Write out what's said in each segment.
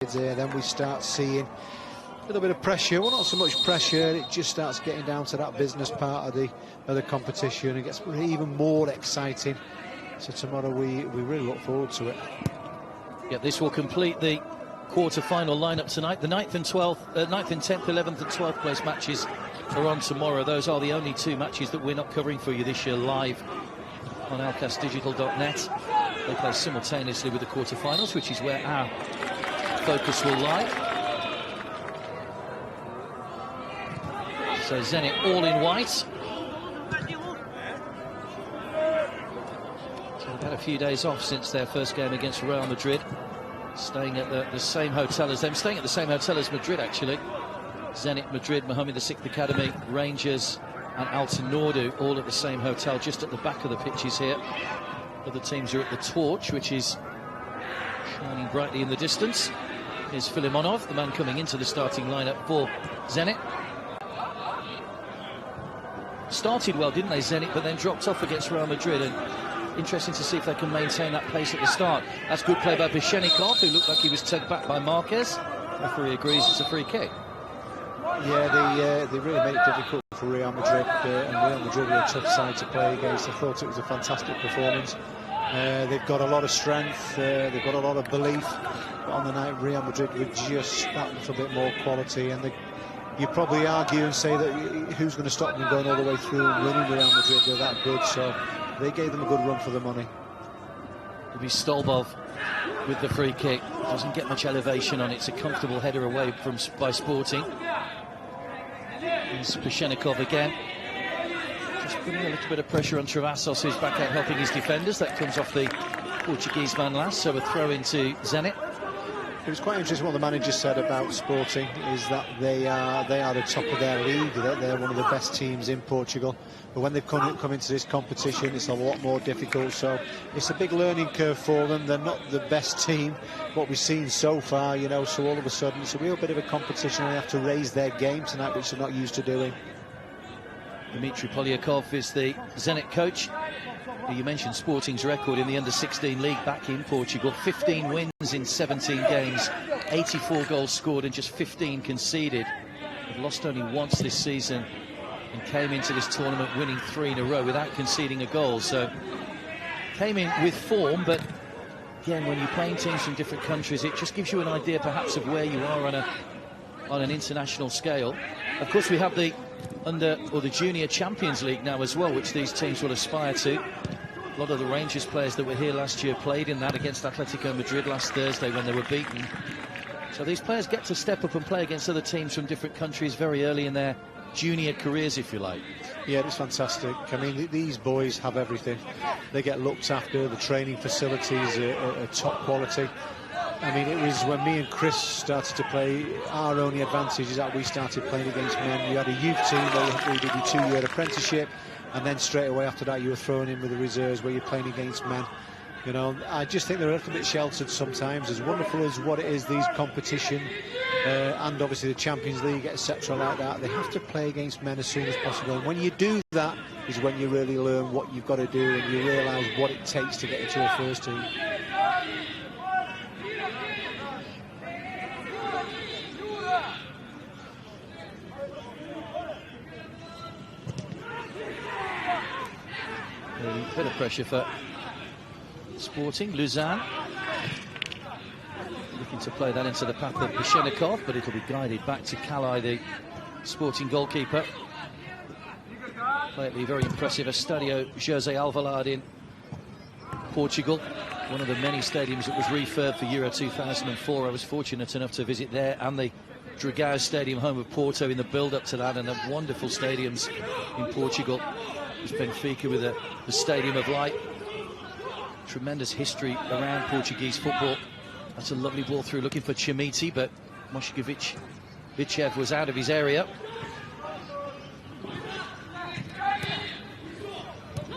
Then we start seeing a little bit of pressure. Well, not so much pressure, it just starts getting down to that business part of the competition. It gets even more exciting. So tomorrow we really look forward to it. Yeah, this will complete the quarter-final lineup tonight. The 9th and 10th, 11th and 12th place matches are on tomorrow. Those are the only two matches that we're not covering for you this year live on alkassdigital.net. They play simultaneously with the quarter-finals, which is where our focus will lie. So Zenit all in white. So they've had a few days off since their first game against Real Madrid. Staying at the same hotel as them. Staying at the same hotel as Madrid, actually. Zenit, Madrid, Mohammed VI Academy, Rangers and Altenordu all at the same hotel, just at the back of the pitches here. Other teams are at the Torch, which is shining brightly in the distance. Here's Filimonov, the man coming into the starting lineup for Zenit. Started well, didn't they, Zenit, but then dropped off against Real Madrid. And interesting to see if they can maintain that pace at the start. That's good play by Bishenikov, who looked like he was tugged back by Marquez. Referee agrees it's a free kick. Yeah, they really made it difficult for Real Madrid, and Real Madrid were a tough side to play against. I thought it was a fantastic performance. They've got a lot of strength, they've got a lot of belief, but on the night Real Madrid were just that little bit more quality, and you probably argue and say that who's going to stop them going all the way through and winning Real Madrid? They're that good, so they gave them a good run for the money. It'll be Stolbov with the free kick. Doesn't get much elevation on it. It's a comfortable header away by Sporting. Here's Bishenikov again. Just putting a little bit of pressure on Travassos, who's back out helping his defenders. That comes off the Portuguese man last, so a throw into Zenit. It was quite interesting what the manager said about Sporting, is that they are the top of their league, that they're one of the best teams in Portugal. But when they've come into this competition, it's a lot more difficult. So it's a big learning curve for them. They're not the best team, what we've seen so far, you know. So all of a sudden, it's a real bit of a competition. They have to raise their game tonight, which they're not used to doing. Dmitry Polyakov is the Zenit coach. You mentioned Sporting's record in the under-16 league back in Portugal. 15 wins in 17 games, 84 goals scored and just 15 conceded. They've lost only once this season and came into this tournament winning 3 in a row without conceding a goal. So came in with form, but again, when you're playing teams from different countries, it just gives you an idea perhaps of where you are on an international scale. Of course, we have the the Junior Champions League now as well, which these teams will aspire to. A lot of the Rangers players that were here last year played in that against Atletico Madrid last Thursday when they were beaten. So these players get to step up and play against other teams from different countries very early in their junior careers, if you like. Yeah, it's fantastic. I mean, these boys have everything. They get looked after, the training facilities are top quality. I mean, it was when me and Chris started to play, our only advantage is that we started playing against men. You had a youth team where you did your 2-year apprenticeship, and then straight away after that you were thrown in with the reserves where you're playing against men. You know, I just think they're a little bit sheltered sometimes. As wonderful as what it is, these competition, and obviously the Champions League, etc. like that, they have to play against men as soon as possible. And when you do that is when you really learn what you've got to do and you realise what it takes to get into a first team. A bit of pressure for Sporting. Luzan looking to play that into the path of Bishenikov, but it'll be guided back to Kalai, the Sporting goalkeeper. Lately very impressive Estadio José Alvalade in Portugal, one of the many stadiums that was refurbed for Euro 2004. I was fortunate enough to visit there, and the Dragão Stadium, home of Porto, in the build-up to that, and the wonderful stadiums in Portugal. There's Benfica with the Stadium of Light. Tremendous history around Portuguese football. That's a lovely ball through, looking for Chimiti, but Vichev was out of his area.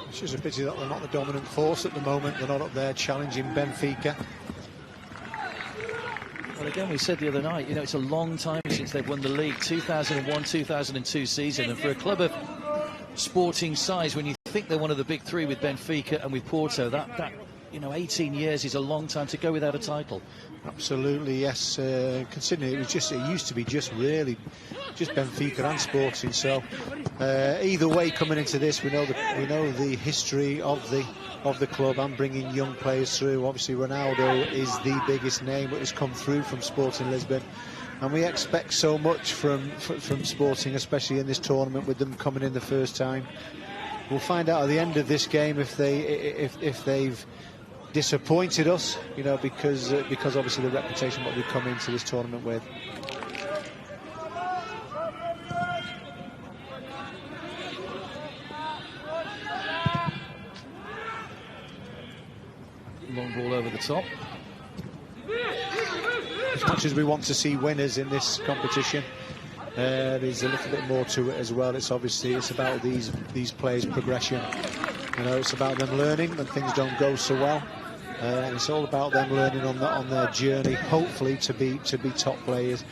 It's just a pity that they're not the dominant force at the moment. They're not up there challenging Benfica. Well, again, we said the other night, you know, it's a long time since they've won the league. 2001-2002 season, and for a club of Sporting size, when you think they're one of the big three with Benfica and with Porto, that you know, 18 years is a long time to go without a title. Absolutely, yes. Considering it used to be just Benfica and Sporting. So either way, coming into this, we know the history of the club and bringing young players through. Obviously, Ronaldo is the biggest name that has come through from Sporting Lisbon, and we expect so much from Sporting, especially in this tournament with them coming in the first time. We'll find out at the end of this game if they've disappointed us, you know, because obviously the reputation what we come into this tournament with. Long ball over the top. As much as we want to see winners in this competition, there's a little bit more to it as well. It's about these players' progression. You know, it's about them learning when things don't go so well. And it's all about them learning on their journey, hopefully to be top players.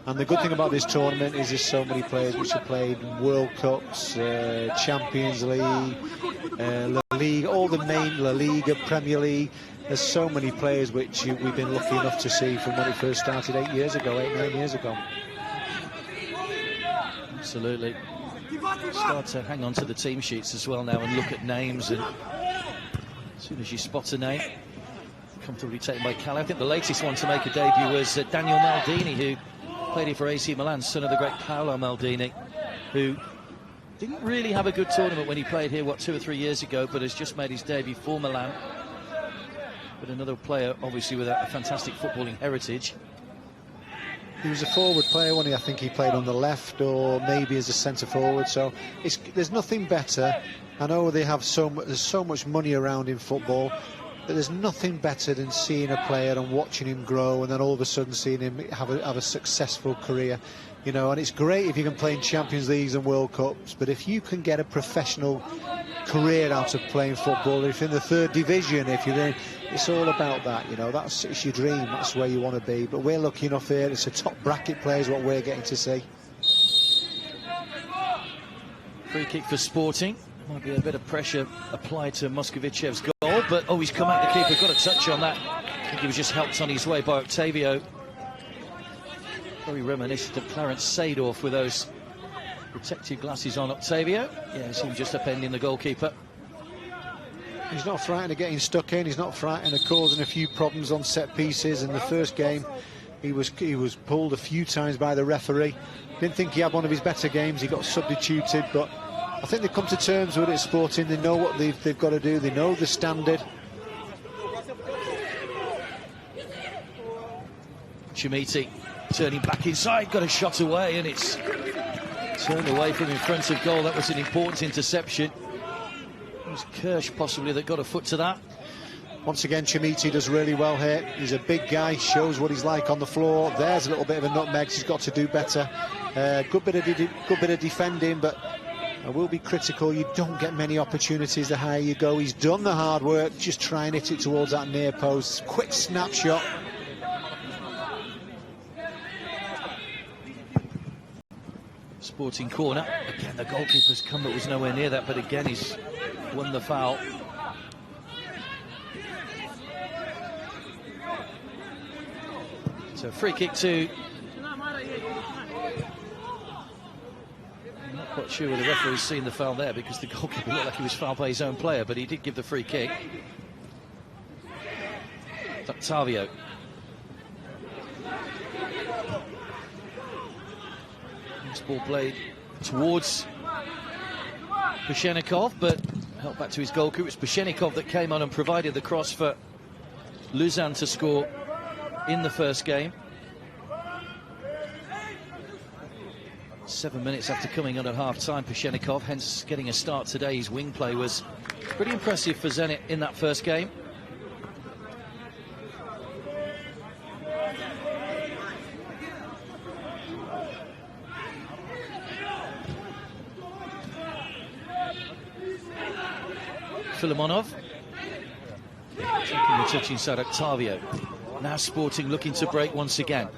And the good thing about this tournament is there's so many players which have played World Cups, Champions League, La Liga, all the main La Liga, Premier League. There's so many players which we've been lucky enough to see from when it first started 9 years ago. Absolutely. Start to hang on to the team sheets as well now and look at names, and as soon as you spot a name, comfortably taken by Cali. I think the latest one to make a debut was Daniel Maldini, who played here for AC Milan, son of the great Paolo Maldini, who didn't really have a good tournament when he played here, 2 or 3 years ago, but has just made his debut for Milan. But another player, obviously, with a fantastic footballing heritage. He was a forward player, wasn't he? I think he played on the left or maybe as a centre forward. So there's nothing better. I know there's so much money around in football, but there's nothing better than seeing a player and watching him grow, and then all of a sudden seeing him have a successful career. You know, and it's great if you can play in Champions Leagues and World Cups, but if you can get a professional career out of playing football, if in the 3rd division, if you're in, it's all about that, you know. It's your dream, that's where you want to be. But we're lucky enough here, it's a top bracket player is what we're getting to see. Free kick for Sporting. Might be a bit of pressure applied to Moskovicev's goal, but he's come out, the keeper got a touch on that. I think he was just helped on his way by Octavio. Very reminiscent of Clarence Seedorf with those protective glasses on. Octavio, yeah, he seems just upending the goalkeeper. He's not frightened of getting stuck in. He's not frightened of causing a few problems on set pieces. In the first game, he was pulled a few times by the referee. Didn't think he had one of his better games. He got substituted, but I think they've come to terms with it. Sporting, they know what they've got to do. They know the standard. Chimiti turning back inside, got a shot away, and it's turned away from in front of goal. That was an important interception. It was Kirsch possibly that got a foot to that. Once again, Chimiti does really well here. He's a big guy, shows what he's like on the floor. There's a little bit of a nutmeg. He's got to do better. Good bit of defending, but I will be critical. You don't get many opportunities the higher you go. He's done the hard work. Just try and hit it towards that near post. Quick snapshot. Sporting corner. Again, the goalkeeper's come, but was nowhere near that. But again, he's won the foul. So free kick to... I'm not quite sure whether the referee's seen the foul there, because the goalkeeper looked like he was fouled by his own player, but he did give the free kick. Octavio. This ball played towards Pashenikov, but helped back to his goalkeeper. It's Pashenikov that came on and provided the cross for Luzan to score in the first game. 7 minutes after coming on at half-time, Pashenikov, hence getting a start today. His wing play was pretty impressive for Zenit in that first game. Filimonov taking the touch inside Octavio. Now Sporting looking to break once again.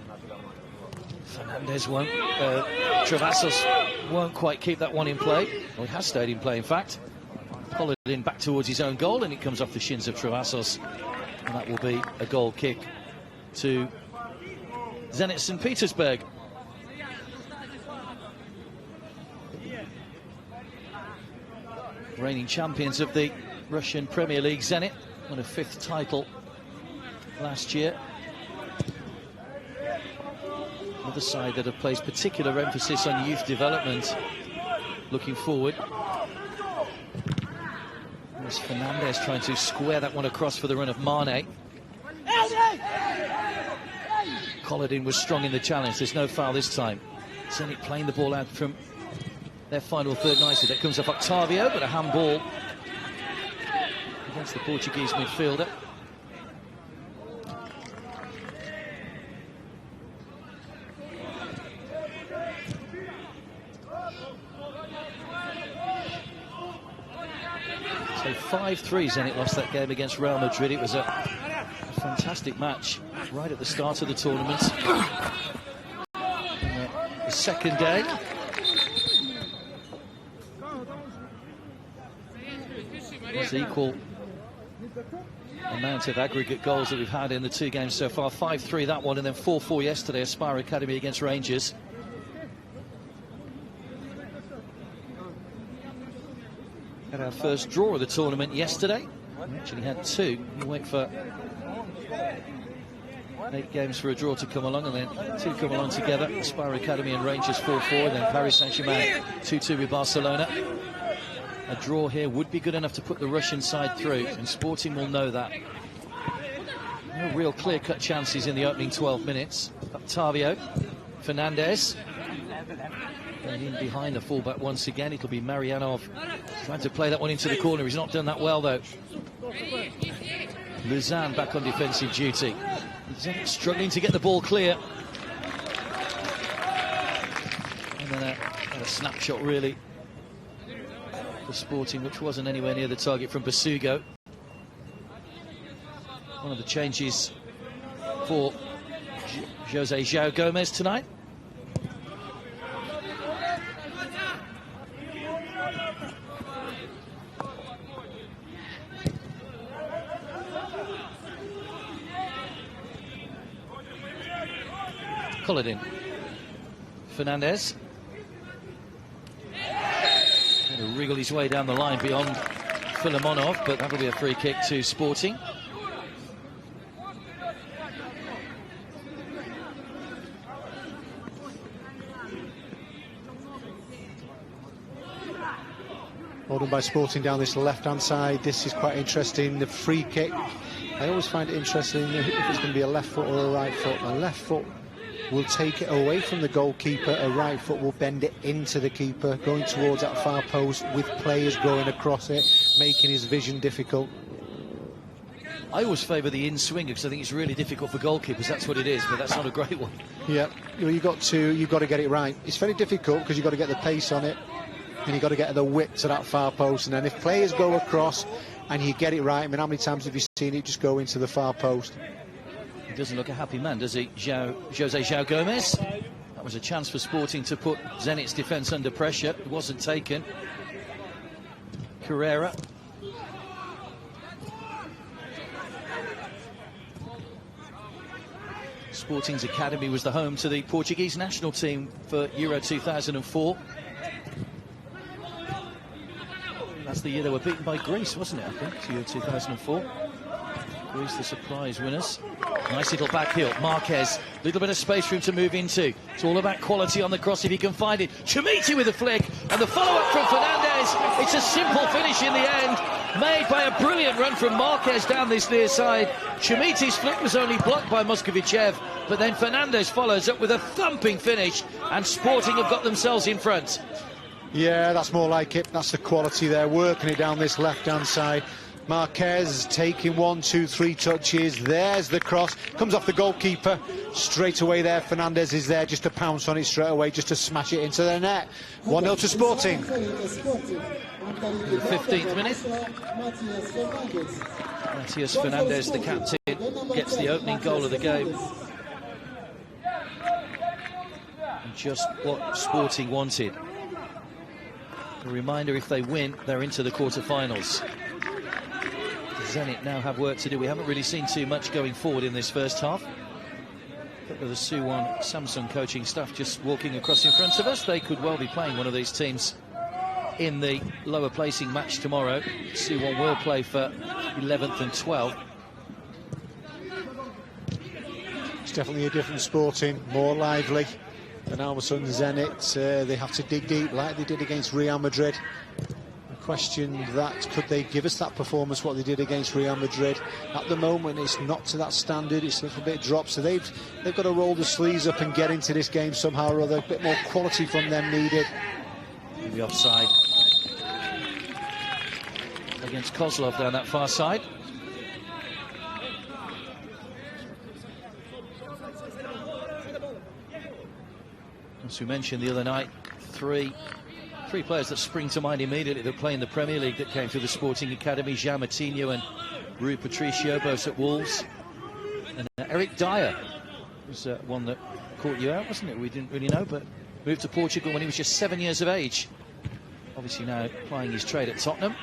Fernandez won't, Travassos won't quite keep that one in play. Well, he has stayed in play, in fact. Followed in back towards his own goal, and it comes off the shins of Travassos, and that will be a goal kick to Zenit St. Petersburg. Reigning champions of the Russian Premier League, Zenit won a 5th title last year. Another side that have placed particular emphasis on youth development. Looking forward. There's Fernandez trying to square that one across for the run of Mane. Collodin was strong in the challenge. There's no foul this time. Zenit playing the ball out from their final third nicely. That comes off Octavio, but a handball against the Portuguese midfielder. So 5-3 Zenit lost that game against Real Madrid. It was a fantastic match right at the start of the tournament. The second day. It's equal amount of aggregate goals that we've had in the 2 games so far. 5-3 that one, and then 4-4 yesterday, Aspire Academy against Rangers. Had our first draw of the tournament yesterday. We actually had 2. You wait for 8 games for a draw to come along, and then 2 come along together. Aspire Academy and Rangers 4-4, and then Paris Saint-Germain 2-2 with Barcelona. A draw here would be good enough to put the Russian side through, and Sporting will know that. No real clear-cut chances in the opening 12 minutes. Octavio, Fernandez, and in behind the fullback once again. It'll be Marianov trying to play that one into the corner. He's not done that well, though. Luzan back on defensive duty. Struggling to get the ball clear. And then a snapshot, really, for Sporting, which wasn't anywhere near the target from Basugo. One of the changes for Jose João Gomez tonight. Collodin. Fernandez. Going to wriggle his way down the line beyond Filimonov, but that'll be a free kick to Sporting. Well done by Sporting down this left-hand side. This is quite interesting. The free kick. I always find it interesting if it's going to be a left foot or a right foot. A left foot will take it away from the goalkeeper. A right foot will bend it into the keeper, going towards that far post with players going across it, making his vision difficult. I always favour the in-swinger because I think it's really difficult for goalkeepers. That's what it is, but that's not a great one. Yeah, you've got to get it right. It's very difficult because you've got to get the pace on it, and you've got to get the width to that far post. And then if players go across and you get it right, I mean, how many times have you seen it just go into the far post? He doesn't look a happy man, does he, Jose João Gomez? That was a chance for Sporting to put Zenit's defence under pressure. It wasn't taken. Carrera. Sporting's academy was the home to the Portuguese national team for Euro 2004. That's the year they were beaten by Greece, wasn't it, I think, Euro 2004. Greece, the surprise winners. Nice little back heel. Marquez, little bit of space for him to move into. It's all about quality on the cross if he can find it. Chimiti with a flick, and the follow-up from Fernandez. It's a simple finish in the end, made by a brilliant run from Marquez down this near side. Chimiti's flick was only blocked by Moskovichev, but then Fernandez follows up with a thumping finish, and Sporting have got themselves in front. Yeah, that's more like it. That's the quality there, working it down this left-hand side. Marquez taking 1, 2, 3 touches. There's the cross. Comes off the goalkeeper. Straight away there, Fernandez is there just to pounce on it straight away, just to smash it into the net. 1-0 to Sporting. In the 15th minute. Matias Fernandez, the captain, gets the opening goal of the game. And just what Sporting wanted. A reminder, if they win, they're into the quarterfinals. Zenit now have work to do. We haven't really seen too much going forward in this first half. But with the Suwon Samsung coaching staff just walking across in front of us, they could well be playing one of these teams in the lower placing match tomorrow. Suwon will play for 11th and 12th. It's definitely a different Sporting, more lively. And all of a sudden Zenit, they have to dig deep like they did against Real Madrid. I questioned that, could they give us that performance what they did against Real Madrid? At the moment it's not to that standard, it's a little bit dropped, so they've got to roll the sleeves up and get into this game somehow or other. A bit more quality from them needed. The offside against Kozlov down that far side. As we mentioned the other night, three players that spring to mind immediately that play in the Premier League that came through the Sporting Academy: Jean Matinho and Rui Patricio, both at Wolves. And Eric Dyer was one that caught you out, wasn't it? We didn't really know, but moved to Portugal when he was just 7 years of age. Obviously now plying his trade at Tottenham.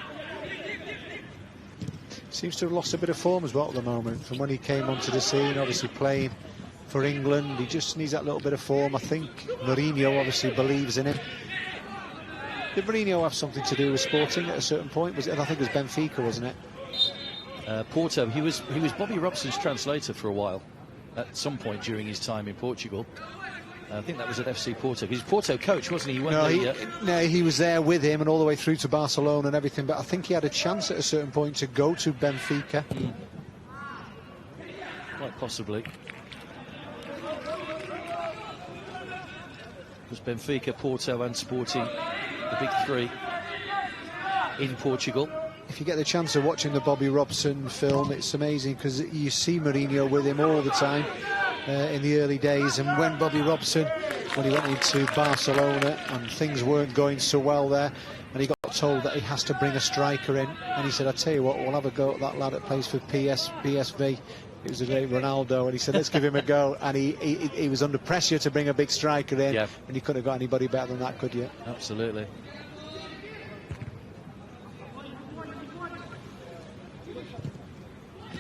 Seems to have lost a bit of form as well at the moment from when he came onto the scene, obviously playing for England. He just needs that little bit of form. I think Mourinho obviously believes in him. Did Mourinho have something to do with Sporting at a certain point? Was it? I think it was Benfica, wasn't it? Porto. He was Bobby Robson's translator for a while at some point during his time in Portugal. I think that was at FC Porto. He was Porto coach, wasn't he? No, he was there with him and all the way through to Barcelona and everything, but I think he had a chance at a certain point to go to Benfica. Quite possibly. Because Benfica, Porto and Sporting, the big three in Portugal. If you get the chance of watching the Bobby Robson film, it's amazing because you see Mourinho with him all the time in the early days. And when Bobby Robson, when he went into Barcelona and things weren't going so well there, and he got told that he has to bring a striker in, and he said, I tell you what, we'll have a go at that lad that plays for PSV. It was a great Ronaldo, and he said, let's give him a go. And he was under pressure to bring a big striker in, and you couldn't have got anybody better than that, could you? Absolutely.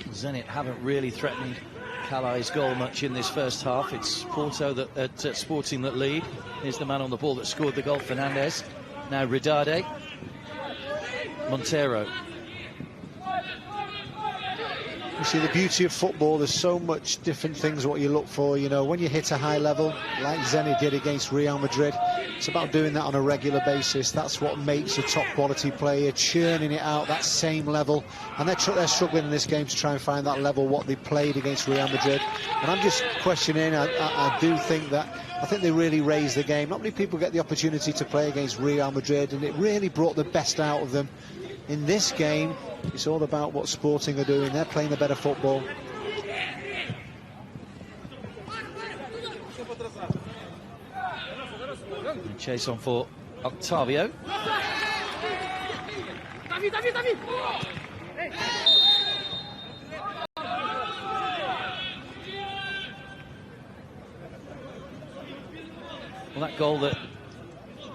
Zenit haven't really threatened Calai's goal much in this first half. It's Porto at Sporting that lead. Here's the man on the ball that scored the goal, Fernandez. Now Ridade. Montero. You see the beauty of football, there's so much different things what you look for, you know, when you hit a high level like Zenit did against Real Madrid, it's about doing that on a regular basis. That's what makes a top quality player, churning it out that same level, and they're struggling in this game to try and find that level what they played against Real Madrid. And I'm just questioning, I do think that, I think they really raised the game. Not many people get the opportunity to play against Real Madrid, and it really brought the best out of them. In this game, it's all about what Sporting are doing. They're playing the better football. And chase on for Octavio. Well, that goal that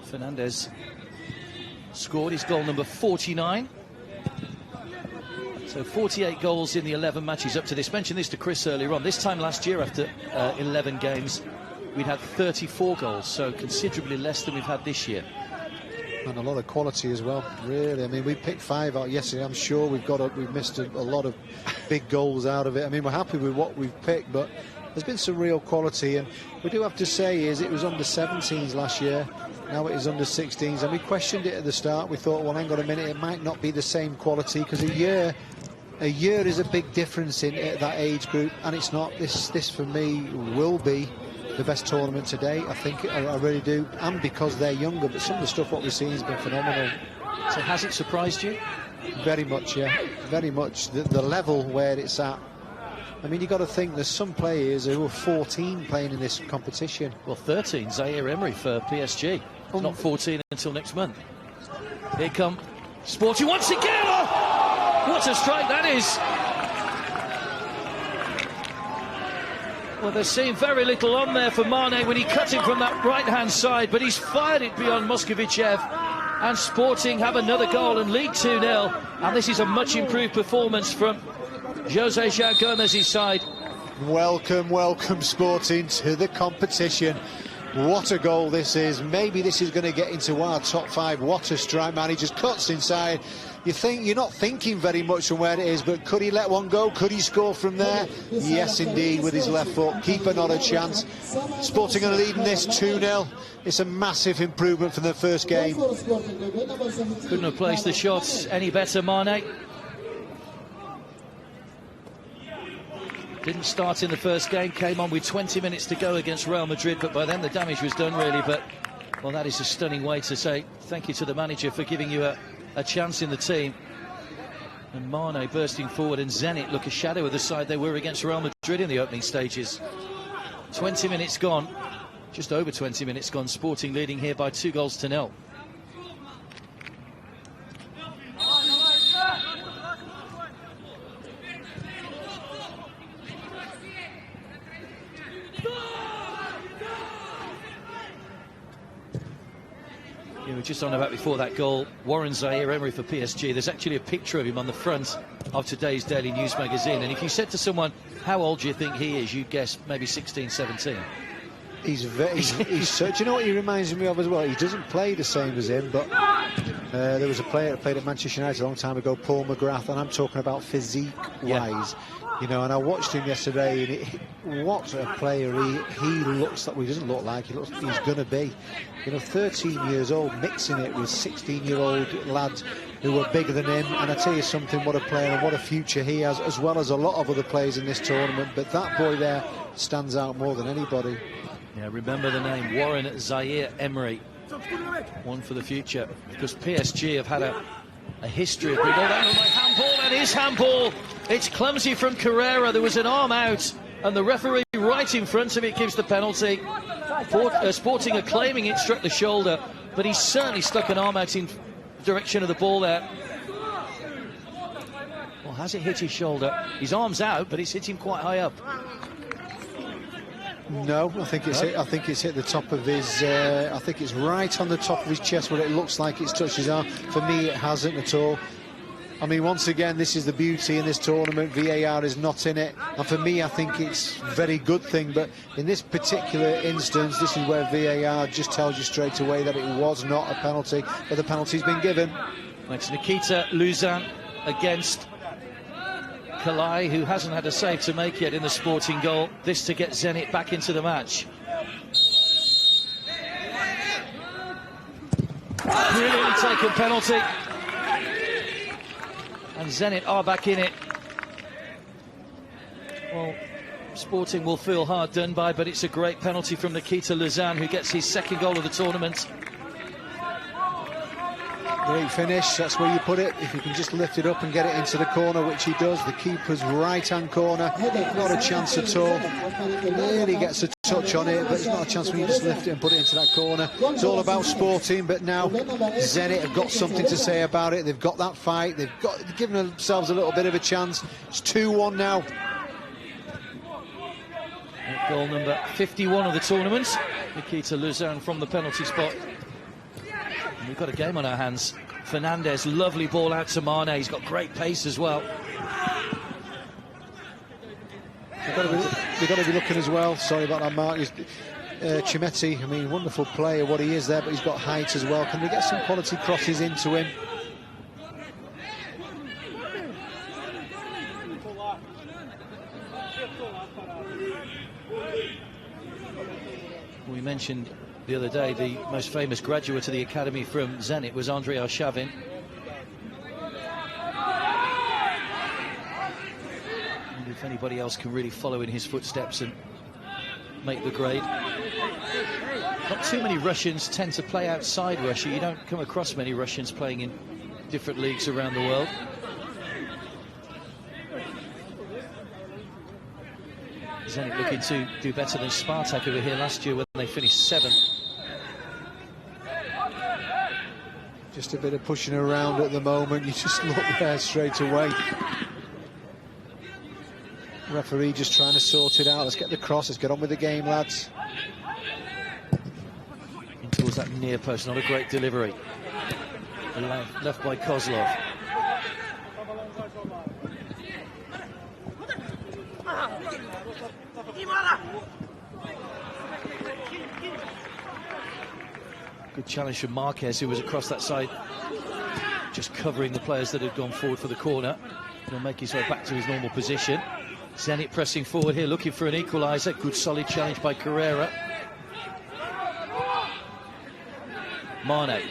Fernandez scored is goal number 49. So 48 goals in the 11 matches up to this. Mentioned this to Chris earlier on. This time last year, after 11 games, we'd had 34 goals, so considerably less than we've had this year. And a lot of quality as well, really. I mean, we picked 5 out yesterday. I'm sure we've missed a lot of big goals out of it. I mean, we're happy with what we've picked, but there's been some real quality. And we do have to say is it was under 17s last year. Now it is under 16s, and we questioned it at the start. We thought, well, hang on a minute, it might not be the same quality, because a year is a big difference in that age group, and it's not. This for me will be the best tournament today. I think I really do, and because they're younger. But some of the stuff what we've seen has been phenomenal. So has it surprised you? Very much, yeah, very much. The level where it's at. I mean, you've got to think there's some players who are 14 playing in this competition. Well, 13, Zaire Emery for PSG. It's not 14 until next month. Here come Sporting once again. Oh, what a strike that is. Well, they're seeing very little on there for Mane when he cut it from that right-hand side, but he's fired it beyond Moskovichev. and Sporting have another goal and lead 2-0. And this is a much improved performance from Jose João Gomez's side. Welcome, welcome Sporting to the competition. What a goal this is. Maybe this is going to get into our top 5. What a strike, man. He just cuts inside. You're not thinking very much from where it is, but could he let one go? Could he score from there? Yes, indeed, with his left foot. Keeper not a chance. Sporting are leading this 2-0. It's a massive improvement from the first game. Couldn't have placed the shots any better, Mane. Didn't start in the first game, came on with 20 minutes to go against Real Madrid, but by then the damage was done, really. But, well, that is a stunning way to say thank you to the manager for giving you a chance in the team. And Mane bursting forward, and Zenit look a shadow of the side they were against Real Madrid in the opening stages. 20 minutes gone, just over 20 minutes gone, Sporting leading here by 2-0. We were just on about before that goal, Warren Zaïre-Emery for PSG. There's actually a picture of him on the front of today's Daily News magazine, and if you said to someone, how old do you think he is, you'd guess maybe 16, 17. He's so, do you know what he reminds me of as well? He doesn't play the same as him, but there was a player that played at Manchester United a long time ago, Paul McGrath, and I'm talking about physique-wise. You know, and I watched him yesterday, and what a player he looks like. Well, he doesn't look like he's going to be. You know, 13 years old, mixing it with 16-year-old lads who were bigger than him. And I tell you something, what a player and what a future he has, as well as a lot of other players in this tournament. But that boy there stands out more than anybody. Yeah, remember the name, Warren Zaïre-Emery. One for the future, because PSG have had a history of big handball, and his handball. It's clumsy from Carrera. There was an arm out, and the referee right in front of it gives the penalty. Sporting are claiming it struck the shoulder, but he certainly stuck an arm out in direction of the ball there. Well, has it hit his shoulder? His arm's out, but it's hit him quite high up. No, I think it's hit the top of his. I think it's right on the top of his chest where it looks like it's touched his arm. For me, it hasn't at all. I mean, once again, this is the beauty in this tournament. VAR is not in it, and for me, I think it's a very good thing. But in this particular instance, this is where VAR just tells you straight away that it was not a penalty, but the penalty's been given. It's Nikita Luzan against Kalai, who hasn't had a save to make yet in the Sporting goal. This to get Zenit back into the match. Brilliantly taken penalty. And Zenit are back in it. Well, Sporting will feel hard done by, but it's a great penalty from Nikita Luzan, who gets his second goal of the tournament. Great finish, that's where you put it. If you can just lift it up and get it into the corner, which he does. The keeper's right-hand corner, not a chance at all. Nearly gets a touch on it, but it's not a chance when you just lift it and put it into that corner. It's all about Sporting, but now Zenit have got something to say about it. They've got that fight, they've given themselves a little bit of a chance. It's 2-1 now. Goal number 51 of the tournament. Nikita Luzan from the penalty spot. And we've got a game on our hands. Fernandez, lovely ball out to Mane. He's got great pace as well. They've got to be looking as well. Sorry about that, Mark. Chimetti, I mean, wonderful player, what he is there, but he's got height as well. Can they get some quality crosses into him? We mentioned the other day the most famous graduate of the academy from Zenit was Andrei Arshavin. And if anybody else can really follow in his footsteps and make the grade. Not too many Russians tend to play outside Russia. You don't come across many Russians playing in different leagues around the world. Zenit looking to do better than Spartak over here last year when they finished 7th. Just a bit of pushing around at the moment. You just look there straight away. Referee just trying to sort it out. Let's get the cross. Let's get on with the game, lads. In towards that near post. Not a great delivery. left by Kozlov. Good challenge from Marquez, who was across that side, just covering the players that had gone forward for the corner. He'll make his way back to his normal position. Zenit pressing forward here, looking for an equaliser. Good solid challenge by Carrera. Mane.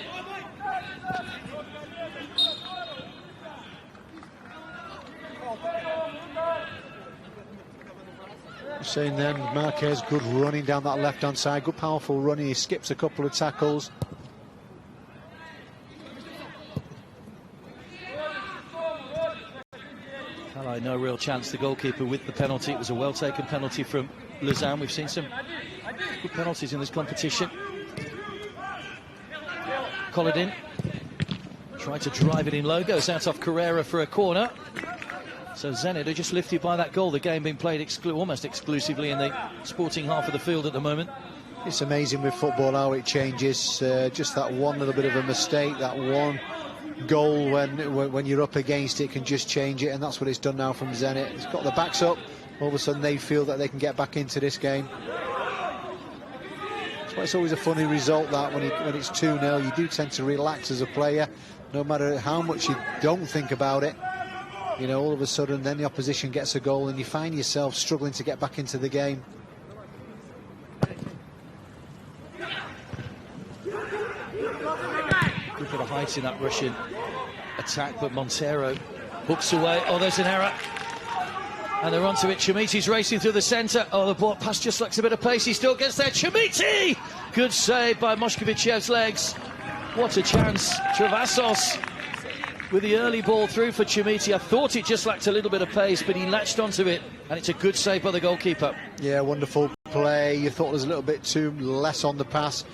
Saying then, Marquez, good running down that left-hand side, good powerful running, he skips a couple of tackles. No real chance, the goalkeeper with the penalty. It was a well-taken penalty from Lausanne. We've seen some good penalties in this competition. Collidin tried to drive it in low, goes out off Carrera for a corner. So Zenit are just lifted by that goal. The game being played almost exclusively in the Sporting half of the field at the moment. It's amazing with football how it changes. Just that one little bit of a mistake, that one goal when you're up against it can just change it, and that's what it's done now from Zenit. It's got the backs up. All of a sudden they feel that they can get back into this game. That's why it's always a funny result, that when it's 2-0 you do tend to relax as a player, no matter how much you don't think about it. You know, all of a sudden then the opposition gets a goal and you find yourself struggling to get back into the game. Good bit of height in that Russian attack, but Montero hooks away. Oh, there's an error. And they're onto it. Chimiti's racing through the centre. Oh, the ball pass just lacks a bit of pace. He still gets there. Chimiti! Good save by Moshkovichev's legs. What a chance. Travassos with the early ball through for Chimiti. I thought it just lacked a little bit of pace, but he latched onto it, and it's a good save by the goalkeeper. Yeah, wonderful play. You thought there was a little bit too less on the pass.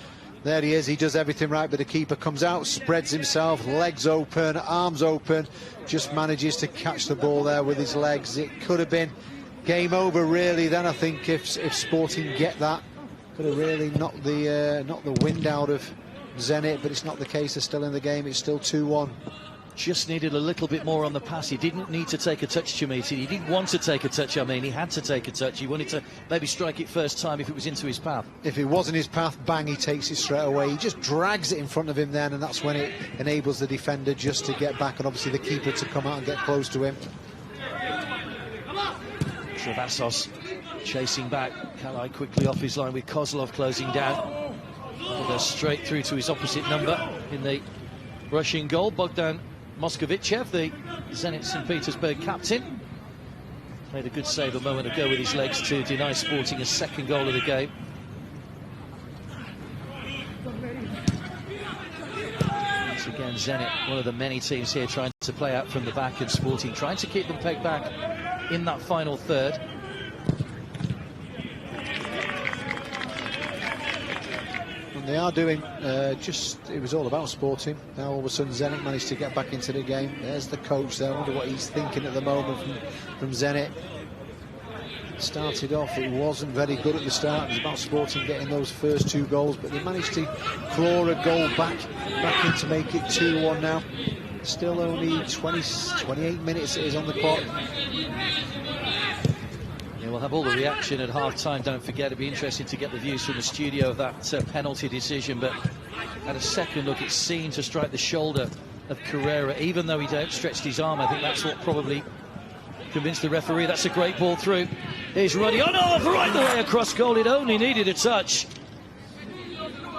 There he is, he does everything right, but the keeper comes out, spreads himself, legs open, arms open, just manages to catch the ball there with his legs. It could have been game over really then, I think, if Sporting get that. Could have really knocked the wind out of Zenit, but it's not the case. They're still in the game. It's still 2-1. Just needed a little bit more on the pass. He didn't need to take a touch, Chimiti. He didn't want to take a touch, I mean. He had to take a touch. He wanted to maybe strike it first time if it was into his path. If it was in his path, bang, he takes it straight away. He just drags it in front of him then, and that's when it enables the defender just to get back, and obviously the keeper to come out and get close to him. Travassos chasing back. Kalai quickly off his line with Kozlov closing down. He goes straight through to his opposite number in the Russian goal. Bogdan Moskovichev, the Zenit St. Petersburg captain, made a good save a moment ago with his legs to deny Sporting a second goal of the game. Once again, Zenit, one of the many teams here trying to play out from the back, and Sporting trying to keep them pegged back in that final third. They are doing it was all about Sporting. Now all of a sudden Zenit managed to get back into the game. There's the coach there. I wonder what he's thinking at the moment from Zenit. Started off, it wasn't very good at the start. It was about Sporting getting those first 2 goals, but they managed to claw a goal back in to make it 2-1 now. Still only 28 minutes it is on the clock. We'll have all the reaction at half-time. Don't forget, it'd be interesting to get the views from the studio of that penalty decision. But at a second look, it seemed to strike the shoulder of Carrera, even though he outstretched his arm. I think that's what probably convinced the referee. That's a great ball through. Here's Ruddy. Oh no, right the way across goal. It only needed a touch.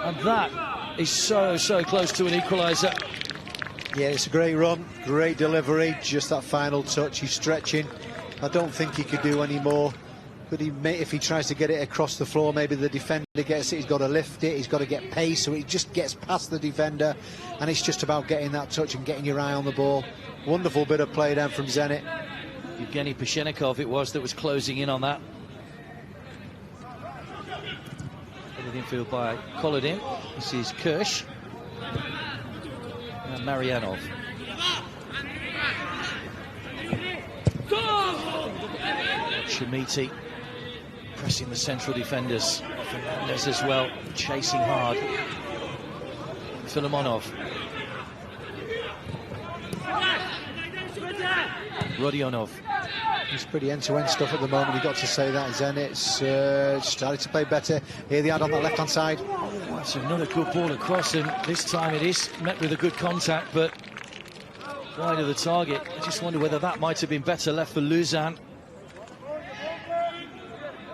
And that is so close to an equaliser. Yeah, it's a great run, great delivery. Just that final touch. He's stretching. I don't think he could do any more. Could he, if he tries to get it across the floor, maybe the defender gets it. He's got to lift it, he's got to get pace, so it just gets past the defender, and it's just about getting that touch and getting your eye on the ball. Wonderful bit of play down from Zenit. Evgeny Pashenikov it was that was closing in on that. Infield by Collidin. This is Kirsch and Marianov. Chimiti pressing the central defenders. Fernandez as well, chasing hard. Filimonov. Rodionov. He's pretty end-to-end stuff at the moment, you've got to say that. Zenit's started to play better. Here they are on that left-hand side. That's another good ball across, and this time it is met with a good contact, but wide of the target. I just wonder whether that might have been better left for Luzan.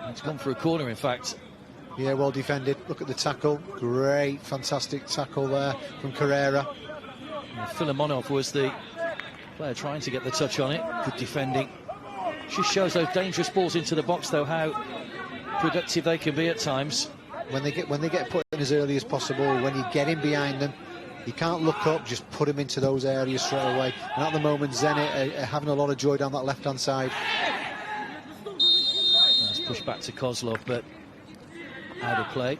It's gone for a corner, in fact. Yeah, well defended. Look at the tackle. Great, fantastic tackle there from Carrera. Filimonov was the player trying to get the touch on it. Good defending. Just shows those dangerous balls into the box, though, how productive they can be at times. When they get put in as early as possible, when you get in behind them, you can't look up, just put them into those areas straight away. And at the moment, Zenit are having a lot of joy down that left-hand side. Nice push back to Kozlov, but out of play.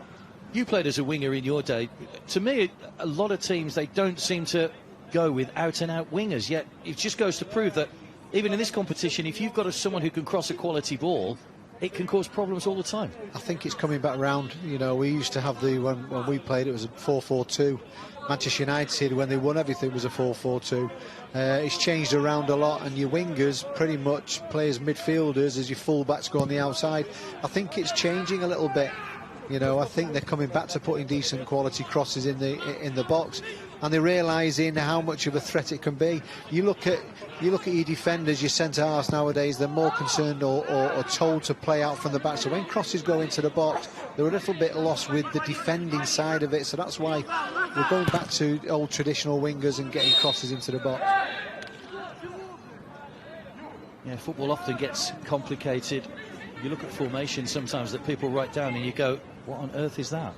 You played as a winger in your day. To me, a lot of teams, they don't seem to go with out-and-out wingers, yet it just goes to prove that even in this competition, if you've got someone who can cross a quality ball, it can cause problems all the time. I think it's coming back round. You know, we used to have when we played, it was a 4-4-2. Manchester United, when they won everything, was a 4-4-2. It's changed around a lot, and your wingers pretty much play as midfielders as your full-backs go on the outside. I think it's changing a little bit. You know, I think they're coming back to putting decent quality crosses in the box, and they're realising how much of a threat it can be. You look at your defenders, your centre-halves nowadays, they're more concerned or told to play out from the back. So when crosses go into the box, they're a little bit lost with the defending side of it. So that's why we're going back to old traditional wingers and getting crosses into the box. Yeah, football often gets complicated. You look at formations sometimes that people write down and you go, what on earth is that?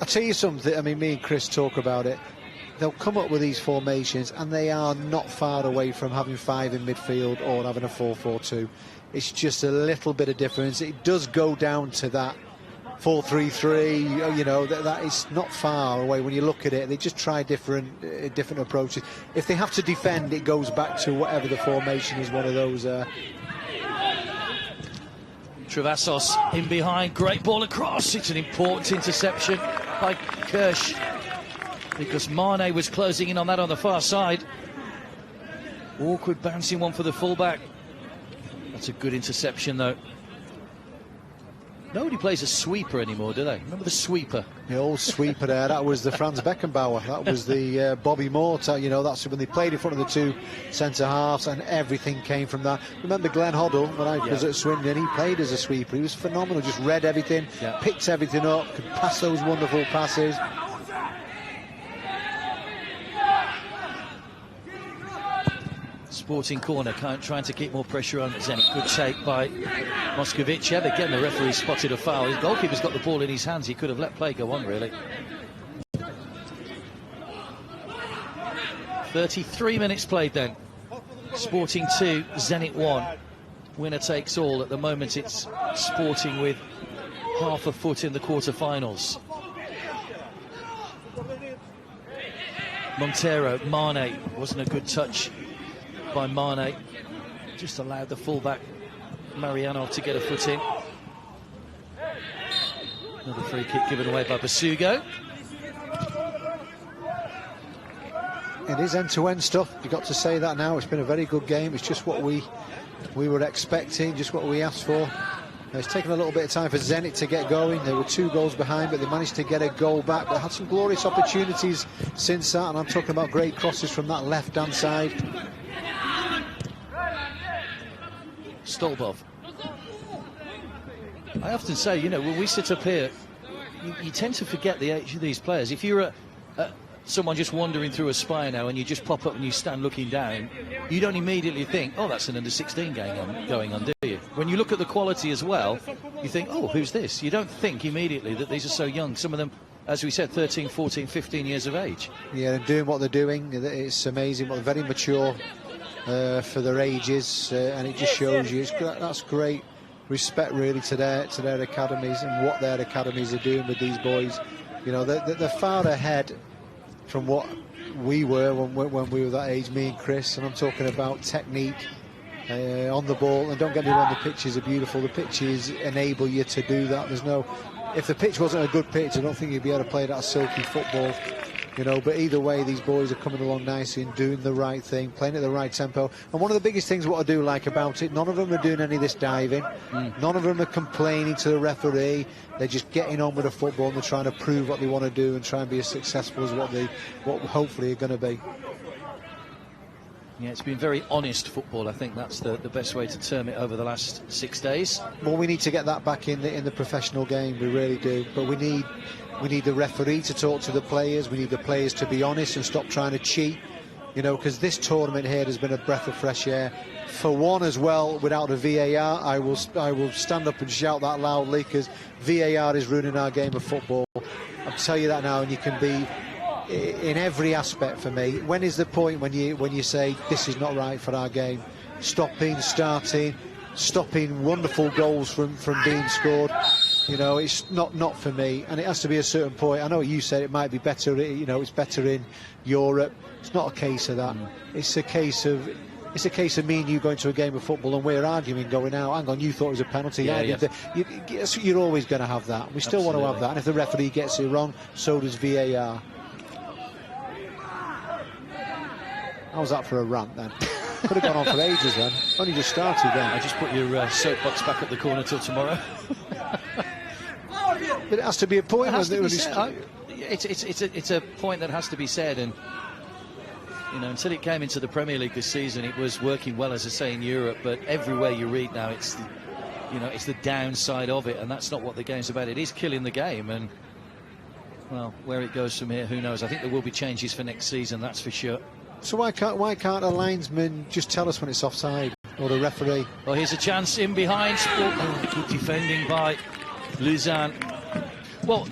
I'll tell you something, I mean, me and Chris talk about it. They'll come up with these formations and they are not far away from having 5 in midfield or having a 4-4-2. It's just a little bit of difference. It does go down to that 4-3-3, you know, that is not far away when you look at it. They just try different approaches. If they have to defend, it goes back to whatever the formation is, one of those. Travassos in behind, great ball across. It's an important interception by Kirsch, because Mane was closing in on that on the far side. Awkward bouncing one for the fullback. That's a good interception, though. Nobody plays a sweeper anymore, do they? Remember the sweeper? The old sweeper there, that was the Franz Beckenbauer. That was the Bobby Moore, you know, that's when they played in front of the 2 centre-halves and everything came from that. Remember Glenn Hoddle, when I was at Swindon, he played as a sweeper. He was phenomenal, just read everything, picked everything up, could pass those wonderful passes. Sporting corner, trying to keep more pressure on Zenit. Good take by Moskovic. Yeah, again, the referee spotted a foul. His goalkeeper's got the ball in his hands. He could have let play go on, really. 33 minutes played then. Sporting 2, Zenit 1. Winner takes all. At the moment, it's Sporting with half a foot in the quarter-finals. Montero, Mane, wasn't a good touch by Mane, just allowed the fullback Marianov to get a foot in. Another free kick given away by Basugo. It is end-to-end stuff, you've got to say that now. It's been a very good game. It's just what we were expecting, just what we asked for. It's taken a little bit of time for Zenit to get going. They were 2 goals behind, but they managed to get a goal back. They had some glorious opportunities since that, and I'm talking about great crosses from that left-hand side. Stolbov. I often say, you know, when we sit up here, you tend to forget the age of these players. If you're someone just wandering through a spire now and you just pop up and you stand looking down, you don't immediately think, oh, that's an under-16 going on, do you? When you look at the quality as well, you think, oh, who's this? You don't think immediately that these are so young. Some of them, as we said, 13, 14, 15 years of age. Yeah, and doing what they're doing, it's amazing. They're very mature for their ages, and it just shows you. That's great respect, really, to their academies and what their academies are doing with these boys. You know, they're far ahead from what we were when we were that age, me and Chris, and I'm talking about technique on the ball. And don't get me wrong, the pitches are beautiful. The pitches enable you to do that. If the pitch wasn't a good pitch, I don't think you'd be able to play that silky football. you know, but either way, these boys are coming along nicely and doing the right thing, playing at the right tempo. And one of the biggest things what I do like about it, none of them are doing any of this diving. None of them are complaining to the referee. They're just getting on with the football and they're trying to prove what they want to do and try and be as successful as what hopefully are going to be. Yeah, it's been very honest football. I think that's the best way to term it over the last 6 days. Well, we need to get that back in the professional game. We really do. But we need the referee to talk to the players. We need the players to be honest and stop trying to cheat. You know, because this tournament here has been a breath of fresh air. For one as well, without a VAR, I will stand up and shout that loudly, because VAR is ruining our game of football. I'll tell you that now, and you can be in every aspect for me. When is the point when you say this is not right for our game? Stopping, starting, stopping wonderful goals from being scored. You know, it's not for me, and it has to be a certain point. I know you said it might be better, you know, it's better in Europe. It's not a case of that. It's a case of me and you going to a game of football and we're arguing, going out, hang on, you thought it was a penalty. You're always going to have that. We still want to have that, and if the referee gets it wrong, so does VAR. How was that for a rant then? Could have gone on for ages then. Only just started then. I just put your soapbox back at the corner till tomorrow. But it has to be a point. It's a point that has to be said, and you know, until it came into the Premier League this season, it was working well, as I say, in Europe. But everywhere you read now, it's the downside of it, and that's not what the game's about. It is killing the game, and well, where it goes from here, who knows? I think there will be changes for next season, that's for sure. So why can't a linesman just tell us when it's offside, or the referee? Well, here's a chance in behind. Good defending by Luzan. Well,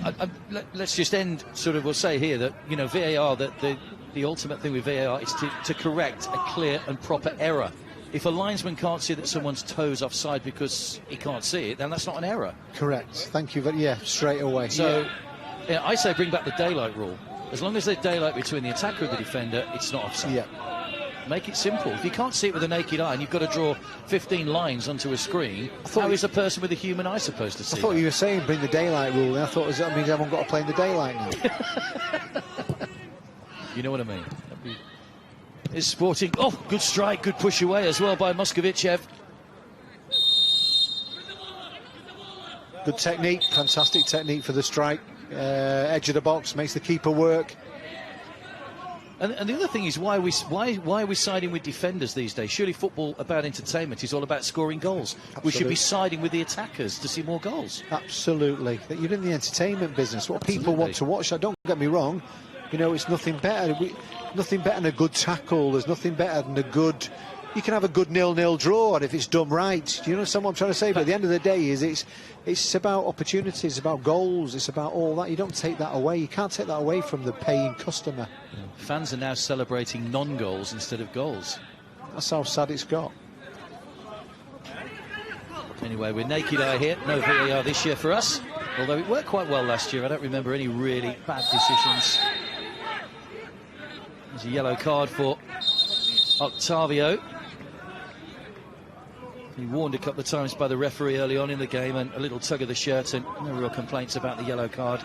let's just end. We'll say here that, you know, VAR, that the ultimate thing with VAR is to correct a clear and proper error. If a linesman can't see that someone's toes offside because he can't see it, then that's not an error. Correct. Thank you. Straight away. So yeah, I say bring back the daylight rule. As long as there's daylight between the attacker and the defender, it's not offside. Yeah. Make it simple. If you can't see it with a naked eye and you've got to draw 15 lines onto a screen, how is a person with a human eye supposed to see? I thought you were saying bring the daylight rule, and I thought that means everyone got to play in the daylight now. You know what I mean? It's Sporting. Oh, good strike, good push away as well by Moskovicev. Good technique, fantastic technique for the strike. Edge of the box, makes the keeper work. And the other thing is, why are we siding with defenders these days? Surely football about entertainment is all about scoring goals. Absolutely. We should be siding with the attackers to see more goals. Absolutely. You're in the entertainment business. What Absolutely. People want to watch, don't get me wrong, you know, it's nothing better. Nothing better than a good tackle. There's nothing better than a good... You can have a good 0-0 draw, and if it's done right. Do you know what I'm trying to say? But at the end of the day, it's about opportunities, it's about goals, it's about all that. You don't take that away. You can't take that away from the paying customer. Fans are now celebrating non-goals instead of goals. That's how sad it's got. Anyway, we're naked eye here. No VAR this year for us, although it worked quite well last year. I don't remember any really bad decisions. There's a yellow card for Octavio. He warned a couple of times by the referee early on in the game, and a little tug of the shirt, and no real complaints about the yellow card.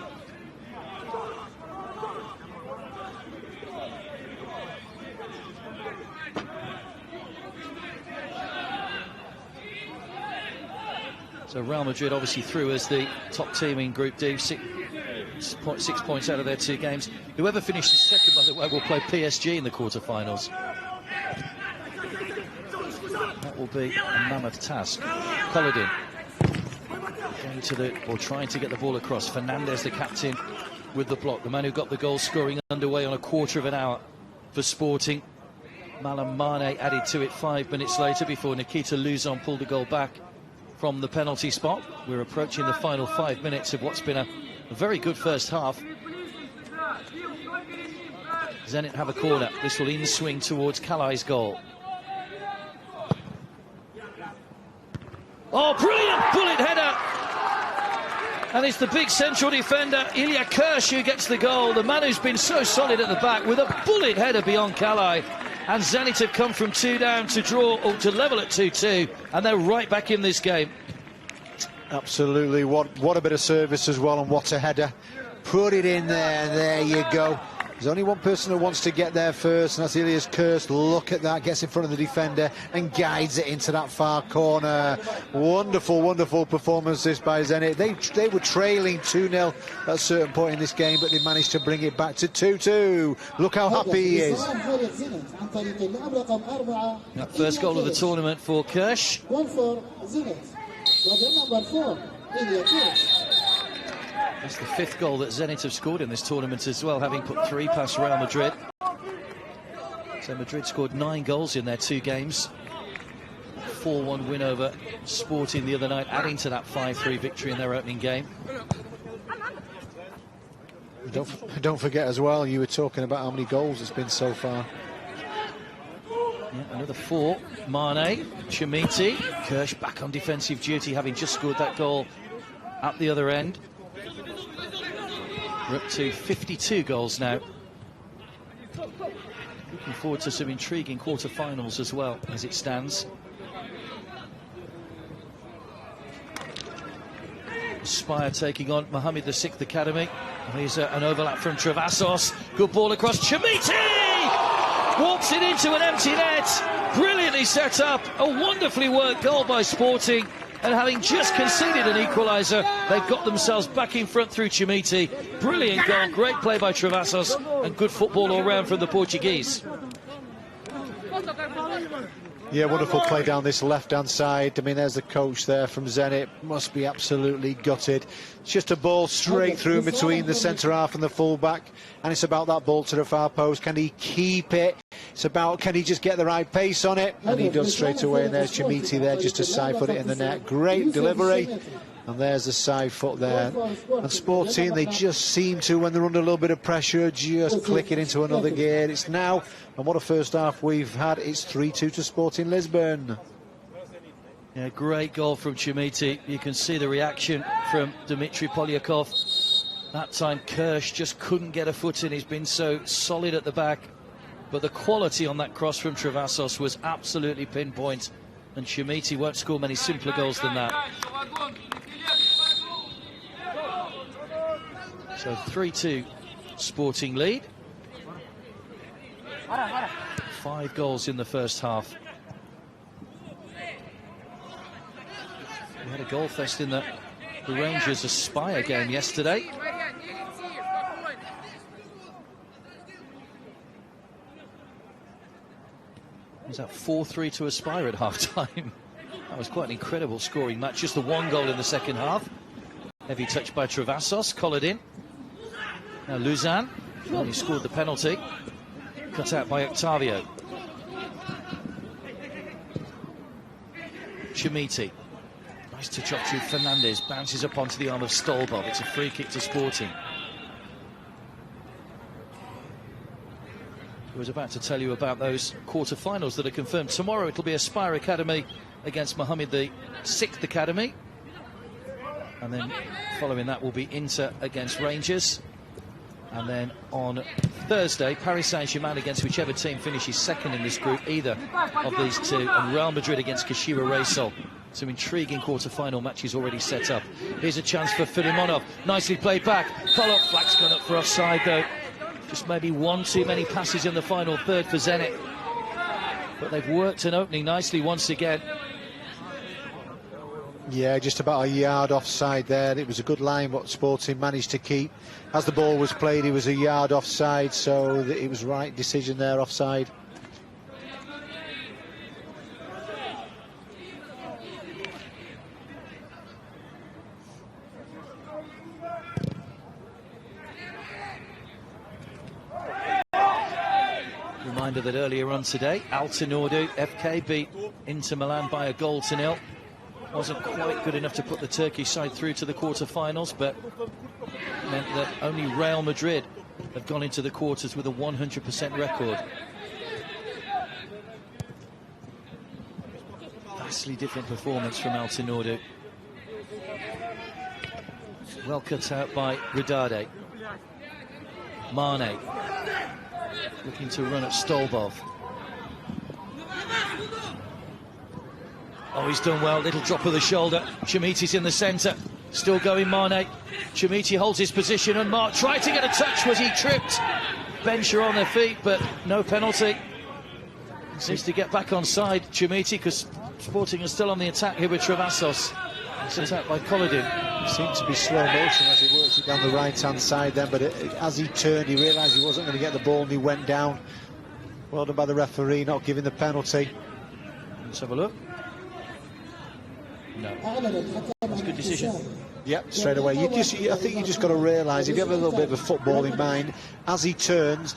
So Real Madrid obviously through as the top team in Group D, 6 points out of their 2 games. Whoever finishes second, by the way, will play PSG in the quarter-finals. That will be a mammoth task. Collodin trying to get the ball across. Fernandez, the captain, with the block. The man who got the goal scoring underway on a quarter of an hour for Sporting. Malam Mane added to it 5 minutes later before Nikita Luzon pulled the goal back from the penalty spot. We're approaching the final 5 minutes of what's been a very good first half. Zenit have a corner. This will in-swing towards Kalai's goal. Oh, brilliant bullet header! And it's the big central defender, Ilya Kirsch, who gets the goal. The man who's been so solid at the back with a bullet header beyond Kalai. And Zenit have come from 2 down to draw, or to level at 2-2, and they're right back in this game. Absolutely. What a bit of service as well, and what a header. Put it in there, and there you go. There's only one person who wants to get there first, and that's Ilias Kirst. Look at that, gets in front of the defender and guides it into that far corner. Wonderful, wonderful performance this by Zenit. They were trailing 2-0 at a certain point in this game, but they managed to bring it back to 2-2. Look how happy he is. That first goal of the tournament for Kirsch. That's the 5th goal that Zenit have scored in this tournament as well, having put 3 past Real Madrid. So Madrid scored 9 goals in their 2 games. 4-1 win over Sporting the other night, adding to that 5-3 victory in their opening game. Don't forget as well, you were talking about how many goals it's been so far. Yeah, another 4. Mane, Chimiti, Kirsch back on defensive duty, having just scored that goal at the other end. We're up to 52 goals now. Looking forward to some intriguing quarter-finals as well, as it stands. Spire taking on Mohammed VI Academy. Here's an overlap from Travassos. Good ball across. Chimiti walks it into an empty net. Brilliantly set up. A wonderfully worked goal by Sporting. And having just conceded an equaliser, they've got themselves back in front through Chimiti. Brilliant goal, great play by Travassos, and good football all round from the Portuguese. Yeah, wonderful play down this left-hand side. I mean, there's the coach there from Zenit. Must be absolutely gutted. It's just a ball straight through between the centre-half and the full-back. And it's about that ball to the far post. Can he keep it? It's about, can he just get the right pace on it? And he does straight away. And there's Chimiti there just to side foot it in the net. Great delivery. And there's the side foot there. And Sporting, they just seem to, when they're under a little bit of pressure, just click it into another gear. It's now, and what a first half we've had. It's 3-2 to Sporting Lisbon. Yeah, great goal from Chimiti. You can see the reaction from Dmitry Polyakov. That time Kirsch just couldn't get a foot in. He's been so solid at the back. But the quality on that cross from Travassos was absolutely pinpoint. And Chimiti won't score many simpler goals than that. So 3-2 Sporting lead. 5 goals in the first half. We had a goal fest in the Rangers Aspire game yesterday. Was that 4-3 to Aspire at half-time? That was quite an incredible scoring match. Just the 1 goal in the second half. Heavy touch by Travassos, collared in. Now Luzan, he scored the penalty. Cut out by Octavio. Chimiti. Nice touch up to Fernandez. Bounces up onto the arm of Stolbov. It's a free kick to Sporting. I was about to tell you about those quarter-finals that are confirmed. Tomorrow it'll be Aspire Academy against Mohammed VI Academy. And then following that will be Inter against Rangers. And then on Thursday, Paris Saint-Germain against whichever team finishes second in this group, either of these two, and Real Madrid against Kashira Reysol. Some intriguing quarter-final matches already set up. Here's a chance for Filimonov. Nicely played back. Follow-up flag's gone up for offside, though. Just maybe one too many passes in the final third for Zenit. But they've worked an opening nicely once again. Yeah, just about a yard offside there. It was a good line what Sporting managed to keep. As the ball was played, he was a yard offside, so it was right decision there, offside. Reminder that earlier on today, Alkass FK beat Inter Milan by a goal to 0. Wasn't quite good enough to put the Turkish side through to the quarter-finals, but meant that only Real Madrid have gone into the quarters with a 100% record. Vastly different performance from Alkass. Well cut out by Ridade. Mane looking to run at Stolbov. Oh, he's done well. Little drop of the shoulder. Chimiti's in the centre. Still going, Mane. Chimiti holds his position, and Mark tried to get a touch. Was he tripped? bench are on their feet, but no penalty. Seems to get back on side, Chimiti, because Sporting is still on the attack here with Travassos. It's attacked by Collodin. It seemed to be slow motion as he worked it down the right-hand side then, but as he turned, he realised he wasn't going to get the ball and he went down. Well done by the referee, not giving the penalty. Let's have a look. No. That's a good decision. Yep, straight away. I think you just got to realise, if you have a little bit of a football in mind, as he turns,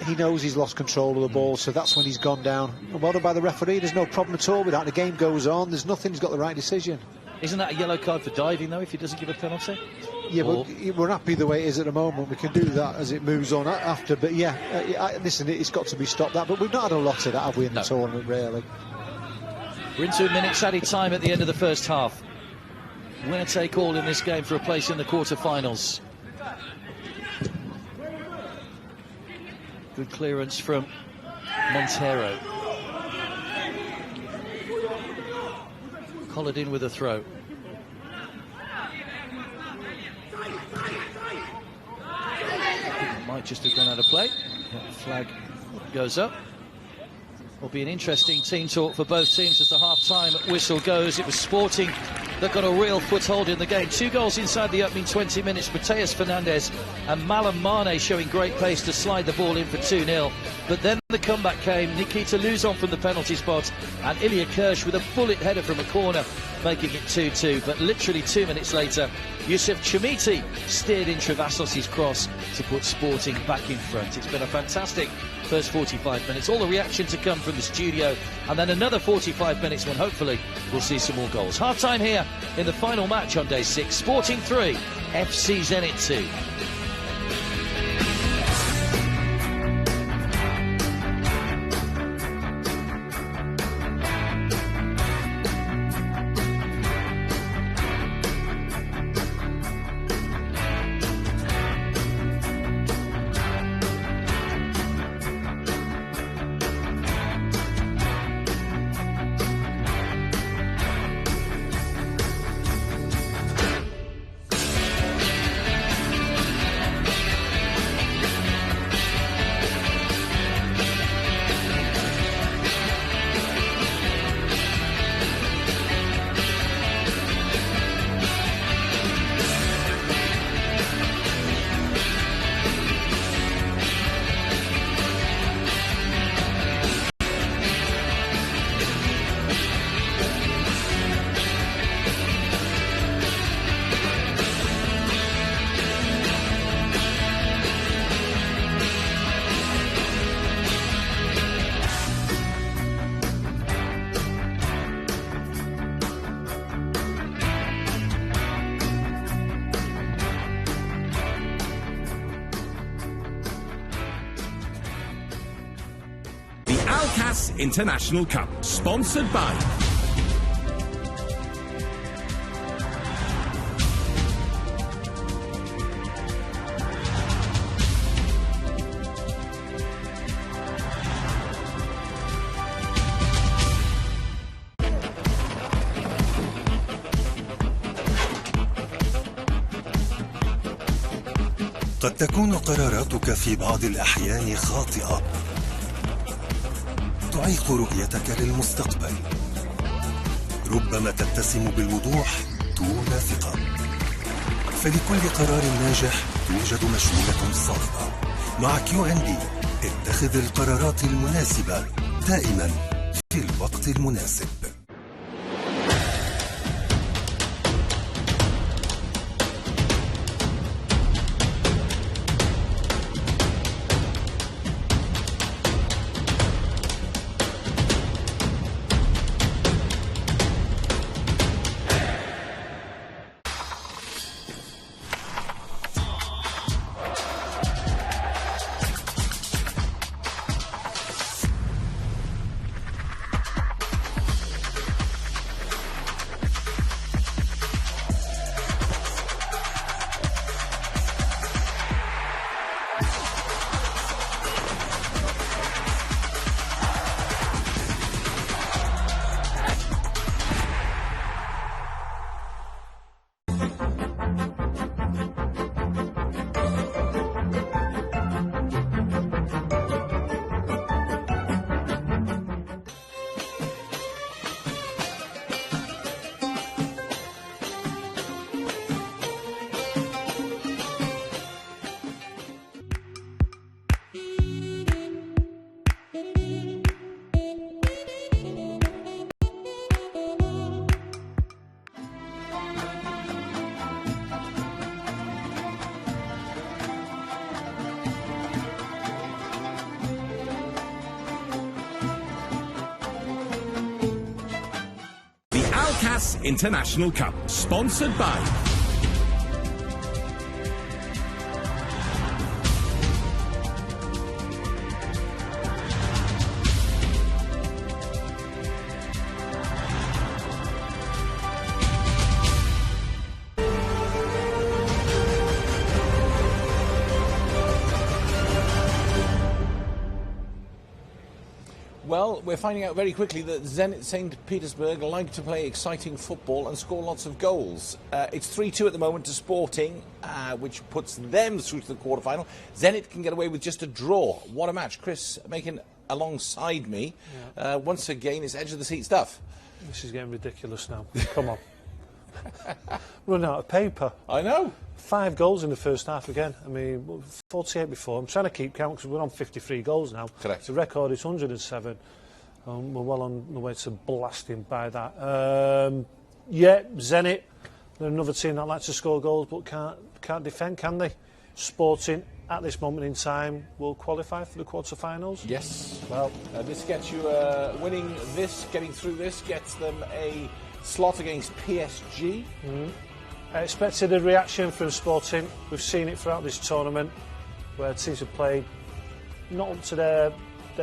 he knows he's lost control of the ball, so that's when he's gone down. Well done by the referee, there's no problem at all with that. The game goes on, there's nothing, he's got the right decision. Isn't that a yellow card for diving, though, if he doesn't give a penalty? Yeah, but we're happy the way it is at the moment. We can do that as it moves on after, but yeah, listen, it's got to be stopped that, but we've not had a lot of that, have we, in the tournament, really? We're into a minutes added time at the end of the first half. Winner take all in this game for a place in the quarter-finals. Good clearance from Montero. Collodin with a throw. Might just have gone out of play. Flag goes up. Will be an interesting team talk for both teams as the half-time whistle goes. It was Sporting that got a real foothold in the game. 2 goals inside the opening 20 minutes. Mateus Fernandes and Malam Mane showing great pace to slide the ball in for 2-0. But then the comeback came. Nikita Luzon from the penalty spot and Ilya Kirsch with a bullet header from a corner, making it 2-2. But literally 2 minutes later, Yusuf Chimiti steered in Travassos' cross to put Sporting back in front. It's been a fantastic first 45 minutes. All the reaction to come from the studio, and then another 45 minutes when hopefully we'll see some more goals. Half-time here in the final match on day 6. Sporting 3, FC Zenit 2. Alkass International Cup, sponsored by قد تكون قراراتك في بعض الأحيان خاطئة، تعيق رؤيتك للمستقبل. ربما تتسم بالوضوح دون ثقة، فلكل قرار ناجح توجد مشورة صائبة. مع Q&D اتخذ القرارات المناسبة دائما في الوقت المناسب. Alkass International Cup, sponsored by... Well, we're finding out very quickly that Zenit St. Petersburg like to play exciting football and score lots of goals. It's 3-2 at the moment to Sporting, which puts them through to the quarterfinal. Zenit can get away with just a draw. What a match. Chris making alongside me. Yeah. Once again, it's edge of the seat stuff. This is getting ridiculous now. Come on. Run out of paper. I know. 5 goals in the first half again. I mean, 48 before. I'm trying to keep count because we're on 53 goals now. Correct. The record is 107. We're well on the way to blasting by that. Yeah, Zenit, they're another team that likes to score goals but can't defend, can they? Sporting, at this moment in time, will qualify for the quarter-finals. Yes. Well, this gets you winning this, getting through this, gets them a slot against PSG. I expected a reaction from Sporting. We've seen it throughout this tournament where teams have played not up to their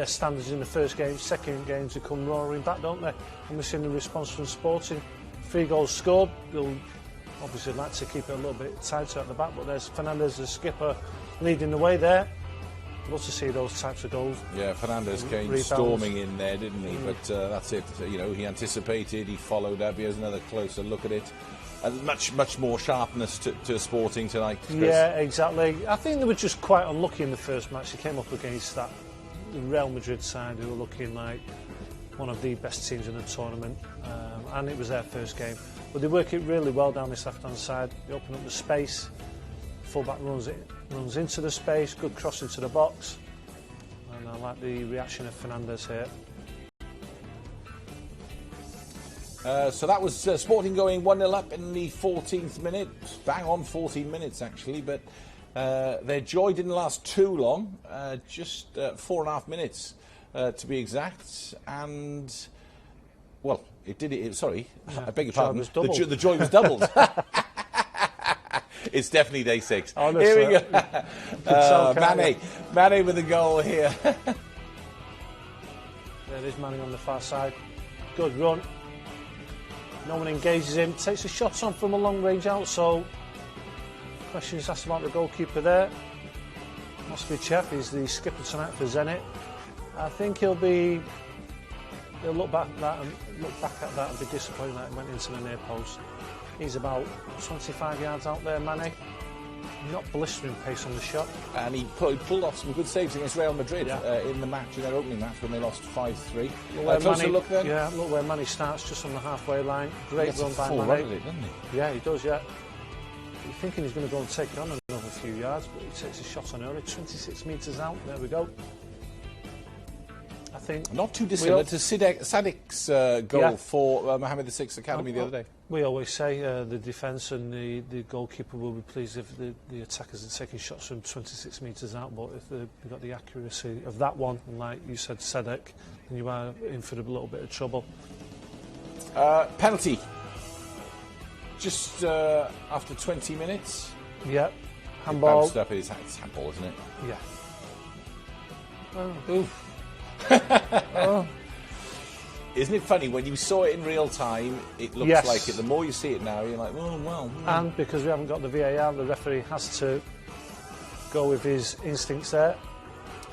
standards in the first game. Second games they come roaring back, don't they? And we've seen the response from Sporting. 3 goals scored. They'll obviously like to keep it a little bit tighter at the back, but there's Fernandez, the skipper, leading the way there. I'd love to see those types of goals. Yeah, Fernandez came storming in there, didn't he? But that's it. You know, he anticipated, he followed up. Here's another closer look at it. And much more sharpness to Sporting tonight, Chris. Yeah, exactly. I think they were just quite unlucky in the first match. They came up against that Real Madrid side who were looking like one of the best teams in the tournament, and it was their first game. But they work it really well down this left-hand side. They open up the space. Fullback runs into the space. Good cross into the box. And I like the reaction of Fernandez here. So that was Sporting going 1-0 up in the 14th minute. Bang on 14 minutes, actually. But their joy didn't last too long. Just 4.5 minutes, to be exact. And, well, it did. Sorry, yeah, I beg your pardon. The joy was doubled. It's definitely day 6. Honestly, here we go. Mane with a goal here. There's Mane on the far side. Good run. No one engages him. Takes a shot on from a long range out. So, questions asked about the goalkeeper there. Moscow, he's the skipper tonight for Zenit. I think he'll look back at that and be disappointed that it went into the near post. He's about 25 yards out there, Mane. Not blistering pace on the shot. And he pulled off some good saves against Real Madrid in the match, in their opening match when they lost 5-3. Look then. Yeah, look where Mane starts, just on the halfway line. Great run by Mane. Run at it, doesn't he? Yeah, he does, yeah. You're thinking he's going to go and take it on another few yards, but he takes a shot on early, 26 metres out. There we go. I think not too dissimilar to Sadik's goal for Mohammed VI Academy the other day. We always say the defence and the goalkeeper will be pleased if the attackers are taking shots from 26 metres out, but if they've got the accuracy of that one, and like you said, Sadik, then you are in for a little bit of trouble. Penalty. Just after 20 minutes. Yeah. Handball. It's handball, isn't it? Yeah. Oh. Oof. Oh. Isn't it funny when you saw it in real time? It looks like it. The more you see it now, you're like, oh well. And because we haven't got the VAR, the referee has to go with his instincts there.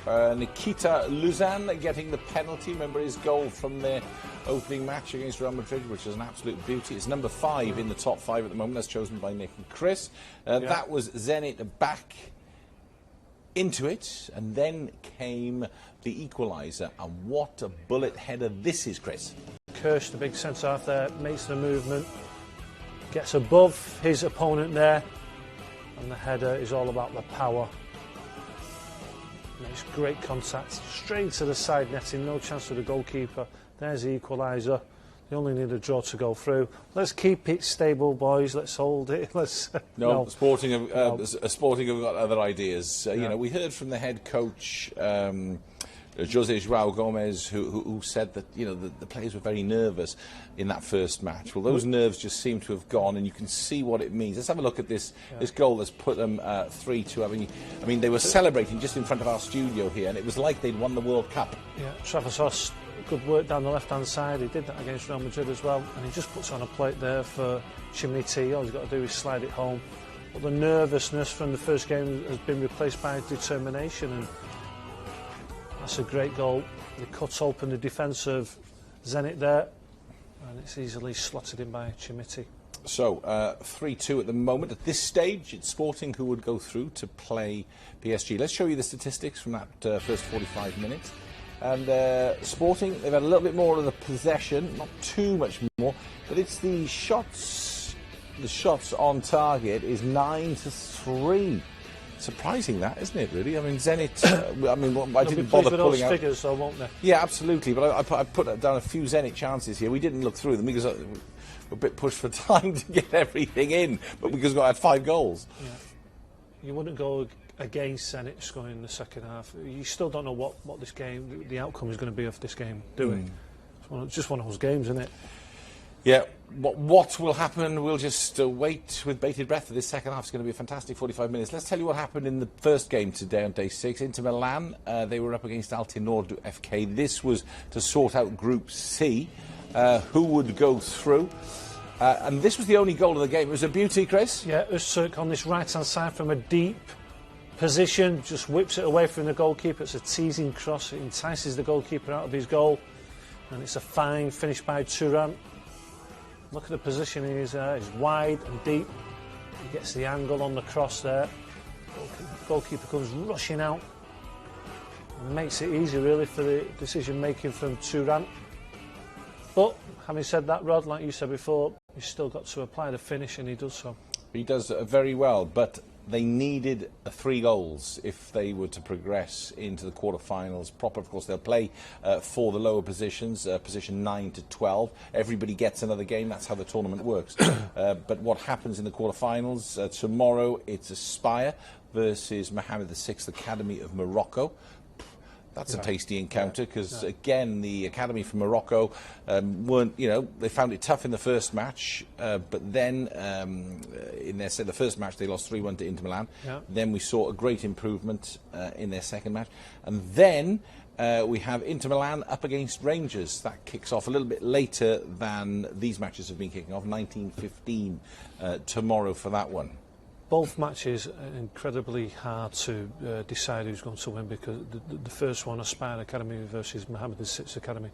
Nikita Luzan getting the penalty. Remember his goal from their opening match against Real Madrid, which is an absolute beauty. It's number 5 in the top 5 at the moment. That's chosen by Nick and Chris. That was Zenit back into it, and then came the equaliser. And what a bullet header this is, Chris. Kirsch, the big centre-half there, makes the movement, gets above his opponent there, and the header is all about the power. Makes great contact, straight to the side netting, no chance for the goalkeeper. There's the equaliser. They only need a draw to go through. Let's keep it stable, boys. Let's hold it. No. Sporting have got other ideas. You know, we heard from the head coach Jose João Gomez, who said that the players were very nervous in that first match. Well, those nerves just seem to have gone, and you can see what it means. Let's have a look at this goal that's put them 3-2. I mean, they were celebrating just in front of our studio here, and it was like they'd won the World Cup. Yeah, Travis Hoss, good work down the left-hand side. He did that against Real Madrid as well, and he just puts on a plate there for Chimney T. All he's got to do is slide it home. But the nervousness from the first game has been replaced by determination, and that's a great goal. They cut open the defence of Zenit there, and it's easily slotted in by Chimiti. So, 3-2 at the moment. At this stage, it's Sporting who would go through to play PSG. Let's show you the statistics from that first 45 minutes. And Sporting, they've had a little bit more of the possession, not too much more, but it's the shots on target is 9-3. Surprising that, isn't it, really? I mean, Zenit, I didn't bother pulling those out figures, though, won't they? Yeah, absolutely, but I put down a few Zenit chances here. We didn't look through them because we're a bit pushed for time to get everything in, but because we had 5 goals. Yeah. You wouldn't go against Zenit scoring in the second half. You still don't know what this game, the outcome is going to be of this game, do we? It's just one of those games, isn't it? Yeah, what will happen, we'll just wait with bated breath for this second half. It's going to be a fantastic 45 minutes. Let's tell you what happened in the first game today on day 6. Inter Milan, they were up against Altinor FK. This was to sort out Group C, who would go through. And this was the only goal of the game. It was a beauty, Chris. Yeah, Öztürk on this right-hand side from a deep position, just whips it away from the goalkeeper. It's a teasing cross. It entices the goalkeeper out of his goal. And it's a fine finish by Turan. Look at the positioning, he's wide and deep. He gets the angle on the cross there. Goalkeeper comes rushing out and makes it easy, really, for the decision-making from Turan. But, having said that, Rod, like you said before, he's still got to apply the finish, and he does so. He does very well, but they needed 3 goals if they were to progress into the quarter-finals proper. Of course, they'll play for the lower positions, position 9 to 12. Everybody gets another game. That's how the tournament works. But what happens in the quarter-finals? Tomorrow, it's Aspire versus Mohammed VI Academy of Morocco. That's a tasty encounter because, again, the academy from Morocco weren't, they found it tough in the first match, but then in the first match they lost 3-1 to Inter Milan. Yeah. Then we saw a great improvement in their second match. And then we have Inter Milan up against Rangers. That kicks off a little bit later than these matches have been kicking off, 19:15 tomorrow for that one. Both matches are incredibly hard to decide who's going to win, because the first one, Aspire Academy versus Mohammed VI Academy,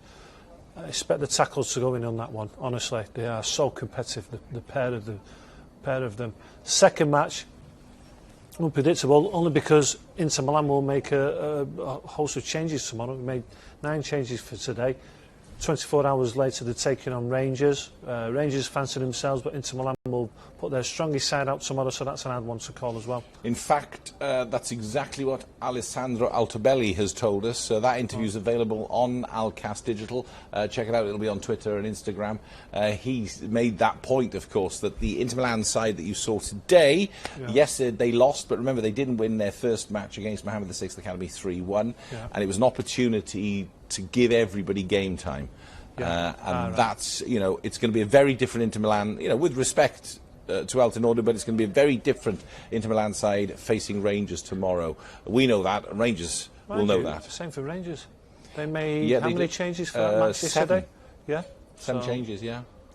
I expect the tackles to go in on that one. Honestly, they are so competitive, the pair of them. Second match, unpredictable, only because Inter Milan will make a host of changes tomorrow. We made 9 changes for today. 24 hours later, they're taking on Rangers. Rangers fancy themselves, but Inter Milan will put their strongest side out tomorrow, so that's an hard one to call as well. In fact, that's exactly what Alessandro Altobelli has told us. That interview is available on Alkass Digital. Check it out, it'll be on Twitter and Instagram. He's made that point, of course, that the Inter Milan side that you saw today, yes, they lost, but remember, they didn't win their first match against Mohammed VI Academy 3-1, and it was an opportunity to give everybody game time. That's, it's going to be a very different Inter Milan, with respect to Altinor, but it's going to be a very different Inter Milan side facing Rangers tomorrow. We know that, and Rangers will know that. Same for Rangers. They made how many changes for that match yesterday? 7 changes,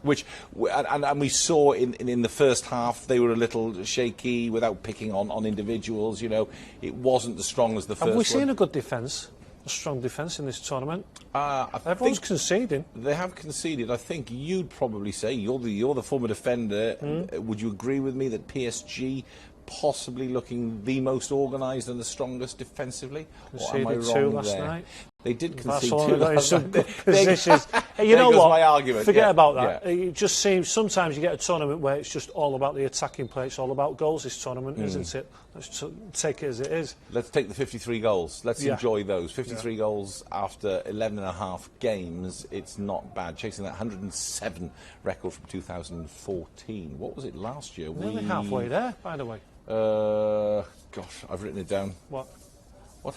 Which, and we saw in the first half, they were a little shaky without picking on individuals, It wasn't as strong as the first one. Have we seen a good defence? A strong defence in this tournament. Everyone's conceding. They have conceded. I think you'd probably say, you're the former defender. Would you agree with me that PSG possibly looking the most organised and the strongest defensively? Conceded or am I wrong 2 last night. They did concede 2. Some good positions. You know what? My argument. Forget about that. It just seems sometimes you get a tournament where it's just all about the attacking play. It's all about goals. This tournament, isn't it? Let's take it as it is. Let's take the 53 goals. Let's enjoy those. 53 goals after 11 and a half games. It's not bad. Chasing that 107 record from 2014. What was it last year? Nearly halfway there, by the way. Gosh, I've written it down. What?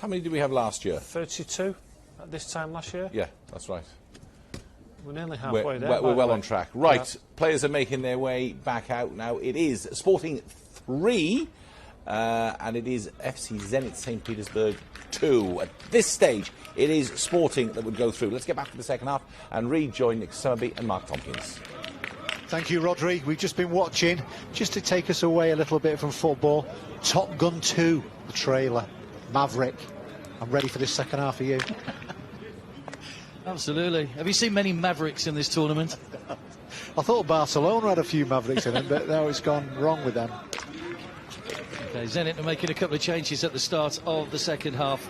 How many did we have last year? 32. at this time last year. Yeah, that's right. We're nearly halfway there. We're well on track. Right, Yeah. Players are making their way back out now. It is Sporting 3, and it is FC Zenit St. Petersburg 2. At this stage, it is Sporting that would go through. Let's get back to the second half and rejoin Nick Summerby and Mark Tompkins. Thank you, Rodri. We've just been watching, just to take us away a little bit from football, Top Gun 2, the trailer, Maverick. I'm ready for this second half of you. Absolutely. Have you seen many Mavericks in this tournament? I thought Barcelona had a few Mavericks in them, but now it's gone wrong with them. Okay, Zenit are making a couple of changes at the start of the second half.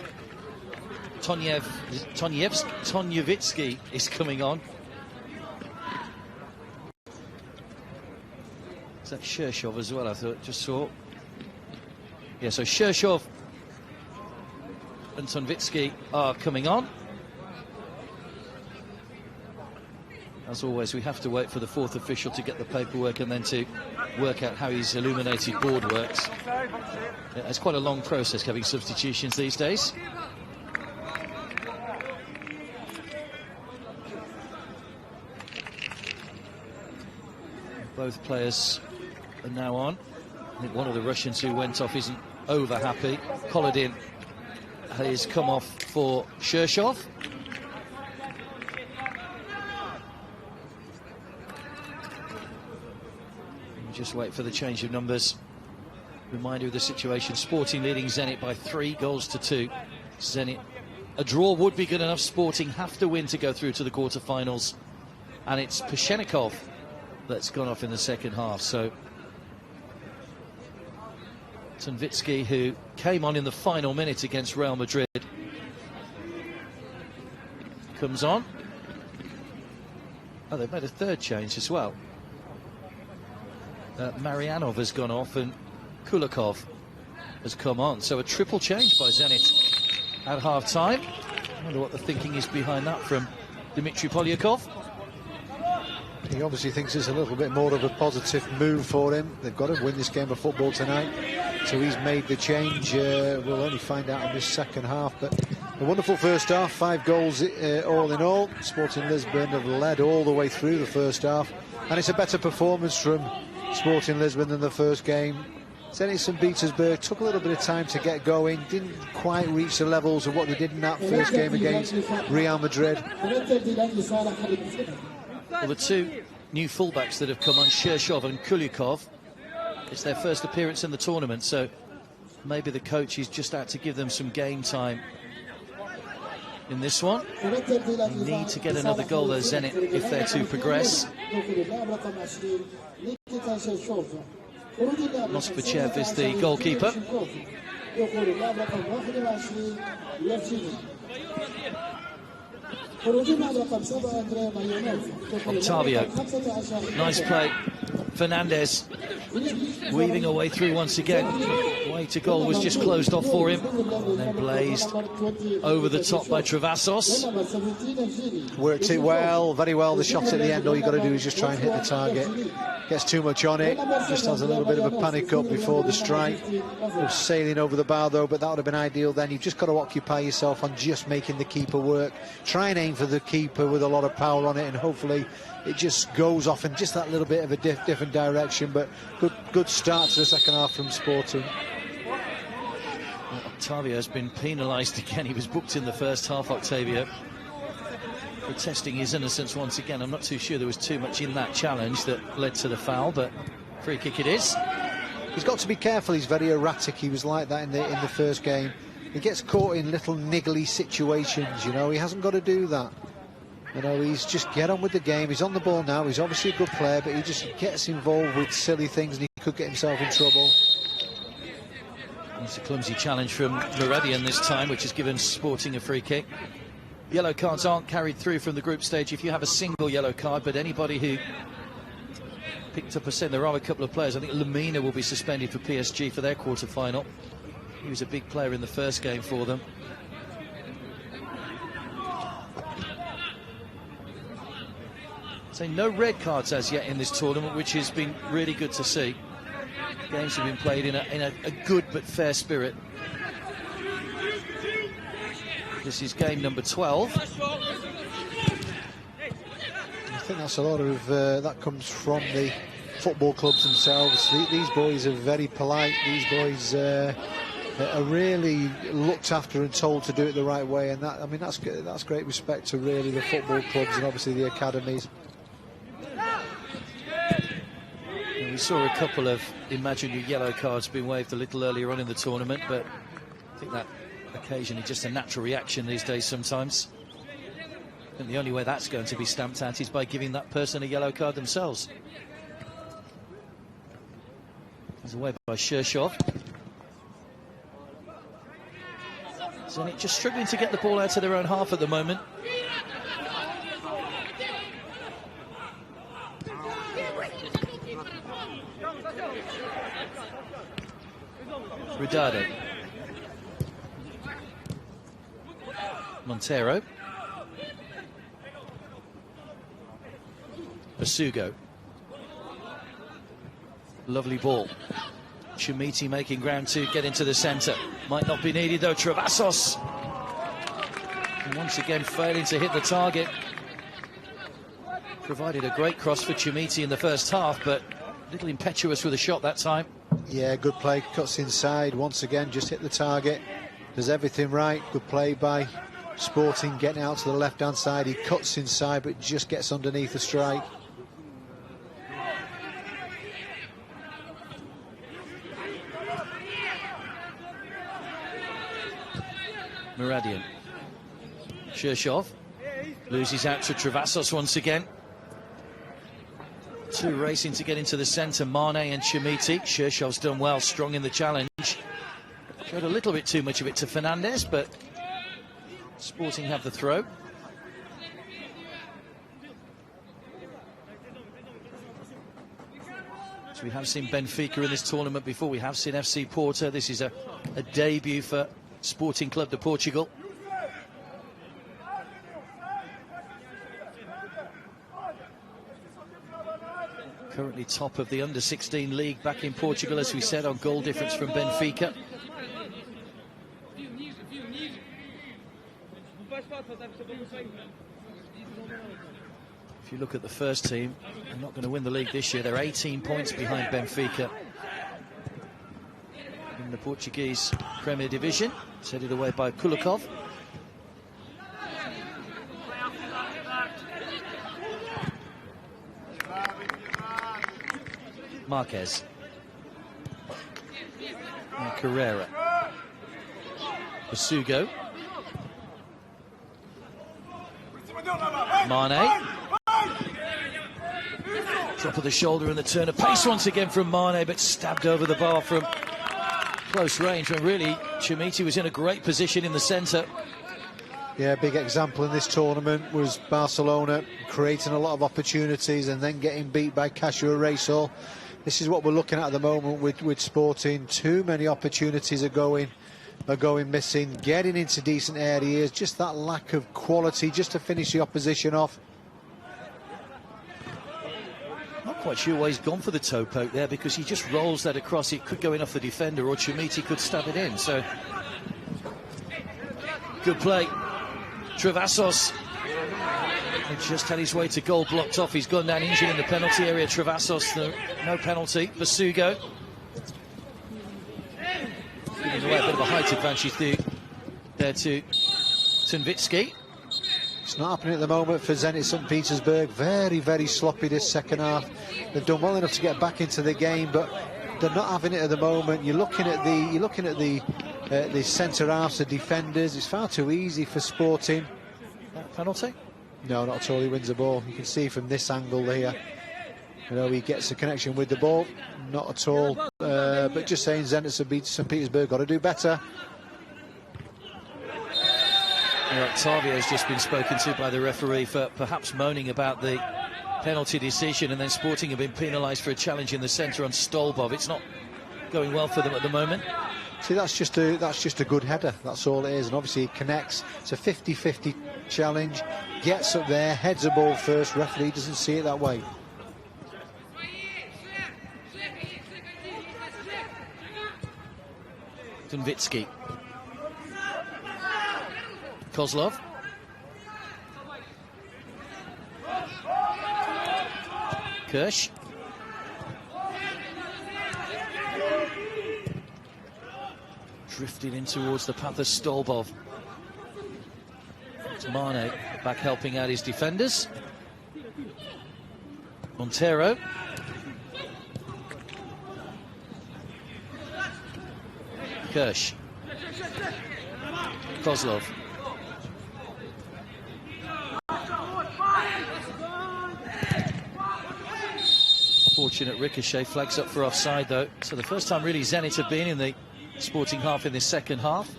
Tonjevitsky is coming on. Is that Shershov as well? I thought, just saw. Yeah, so Shershov and Tonjevitsky are coming on. As always, we have to wait for the fourth official to get the paperwork and then to work out how his illuminated board works. It's quite a long process having substitutions these days. Both players are now on. I think one of the Russians who went off isn't over happy. Kolodin has come off for Shershov. Just wait for the change of numbers. Reminder of the situation. Sporting leading Zenit by 3-2. Zenit, a draw would be good enough. Sporting have to win to go through to the quarterfinals. And it's Pashenikov that's gone off in the second half. So Tonjevitsky, who came on in the final minute against Real Madrid, comes on. Oh, they've made a third change as well. Marianov has gone off and Kulikov has come on. So a triple change by Zenit at half-time. I wonder what the thinking is behind that from Dmitry Polyakov. He obviously thinks it's a little bit more of a positive move for him. They've got to win this game of football tonight. So he's made the change. We'll only find out in this second half. But a wonderful first half, 5 goals all in all. Sporting Lisbon have led all the way through the first half. And it's a better performance from Sporting Lisbon than the first game. Zenit St. Petersburg took a little bit of time to get going, didn't quite reach the levels of what they did in that first game against Real Madrid. Well, the two new fullbacks that have come on, Shershov and Kulikov, it's their first appearance in the tournament, so maybe the coach is just out to give them some game time in this one. They need to get another goal there, Zenit, if they're to progress. Moskvachev is the goalkeeper. Octavio, nice play. Fernandez weaving a way through once again. Way to goal was just closed off for him, and then blazed over the top by Travassos. Worked it well, very well. The shot at the end, all you've got to do is just try and hit the target. Gets too much on it, just has a little bit of a panic up before the strike. Was sailing over the bar though, but that would have been ideal then. You've just got to occupy yourself on just making the keeper work. Try and aim for the keeper with a lot of power on it, and hopefully it just goes off in just that little bit of a different direction. But good start to the second half from Sporting. Well, Octavio has been penalised again. He was booked in the first half, Octavio, protesting his innocence once again. I'm not too sure there was too much in that challenge that led to the foul, but free kick it is. He's got to be careful. He's very erratic. He was like that in the first game. He gets caught in little niggly situations, you know. He hasn't got to do that. You know, he's just get on with the game. He's on the ball now. He's obviously a good player, but he just gets involved with silly things and he could get himself in trouble. It's a clumsy challenge from Muradian this time, which has given Sporting a free kick. Yellow cards aren't carried through from the group stage if you have a single yellow card, but anybody who picked up a sin, there are a couple of players. I think Lamina will be suspended for PSG for their quarter-final. He was a big player in the first game for them. So no red cards as yet in this tournament, which has been really good to see. Games have been played in a good but fair spirit. This is game number 12. I think that's a lot of that comes from the football clubs themselves. These boys are very polite. These boys are really looked after and told to do it the right way, and that, I mean, that's great respect to really the football clubs and obviously the academies. And we saw a couple of imaginary yellow cards being waved a little earlier on in the tournament, but I think that occasionally just a natural reaction these days sometimes. I think the only way that's going to be stamped out is by giving that person a yellow card themselves. He's away by Shershov. Zenit just struggling to get the ball out of their own half at the moment. Ridado. Montero. Basugo. Lovely ball. Chumiti making ground to get into the centre. Might not be needed though. Travassos. And once again failing to hit the target. Provided a great cross for Chumiti in the first half, but a little impetuous with the shot that time. Yeah, good play. Cuts inside. Once again, just hit the target. Does everything right. Good play by Sporting, getting out to the left-hand side. He cuts inside, but just gets underneath the strike. Muradian. Shershov loses out to Travassos once again. Two racing to get into the centre, Mane and Chumiti. Shershov's done well, strong in the challenge. Showed a little bit too much of it to Fernandez, but Sporting have the throw. So we have seen Benfica in this tournament before. We have seen FC Porto. This is a debut for Sporting Club de Portugal. Currently top of the under-16 league back in Portugal, as we said, on goal difference from Benfica. If you look at the first team, they're not going to win the league this year. They're 18 points behind Benfica in the Portuguese Premier Division. It's headed away by Kulikov. Marquez. And Carrera. Basugo. Mane. Drop of the shoulder and the turn of pace once again from Mane, but stabbed over the bar from close range, when really Chumiti was in a great position in the centre. Yeah, big example in this tournament was Barcelona creating a lot of opportunities and then getting beat by Casio Reysol. This is what we're looking at the moment with Sporting. Too many opportunities are going missing, getting into decent areas, just that lack of quality just to finish the opposition off. Not quite sure why he's gone for the toe poke there, because he just rolls that across. It could go in off the defender, or Chumiti could stab it in. So good play. Travassos just had his way to goal blocked off. He's gone down injured in the penalty area. Travassos, no penalty. Basugo giving away a bit of a height advantage there to Tunvitsky. It's not happening at the moment for Zenit St. Petersburg. Very, very sloppy this second half. They've done well enough to get back into the game, but they're not having it at the moment. You're looking at the centre halves, the defenders. It's far too easy for Sporting. Penalty? No, not at all. He wins the ball. You can see from this angle here. You know, he gets a connection with the ball. Not at all. But just saying, Zenit St. Petersburg got to do better. Octavio's just been spoken to by the referee for perhaps moaning about the penalty decision, and then Sporting have been penalised for a challenge in the centre on Stolbov. It's not going well for them at the moment. See, that's just a good header. That's all it is, and obviously it connects. It's a 50-50 challenge. Gets up there, heads the ball first. Referee doesn't see it that way. Tunvitsky. Kozlov. Kirsch. Drifted in towards the path of Stolbov. It's Mane back helping out his defenders. Montero. Kirsch. Kozlov. Fortunate ricochet, flags up for offside though. So the first time really Zenit have been in the Sporting half in this second half.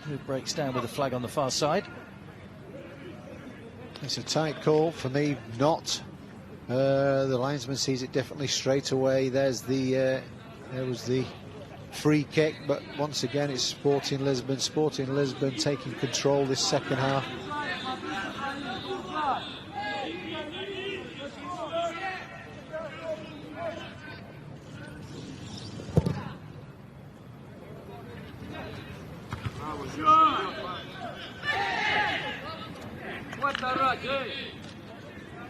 Who breaks down with a flag on the far side. It's a tight call for me, not. The linesman sees it differently straight away. There's the there was the free kick, but once again it's Sporting Lisbon taking control this second half.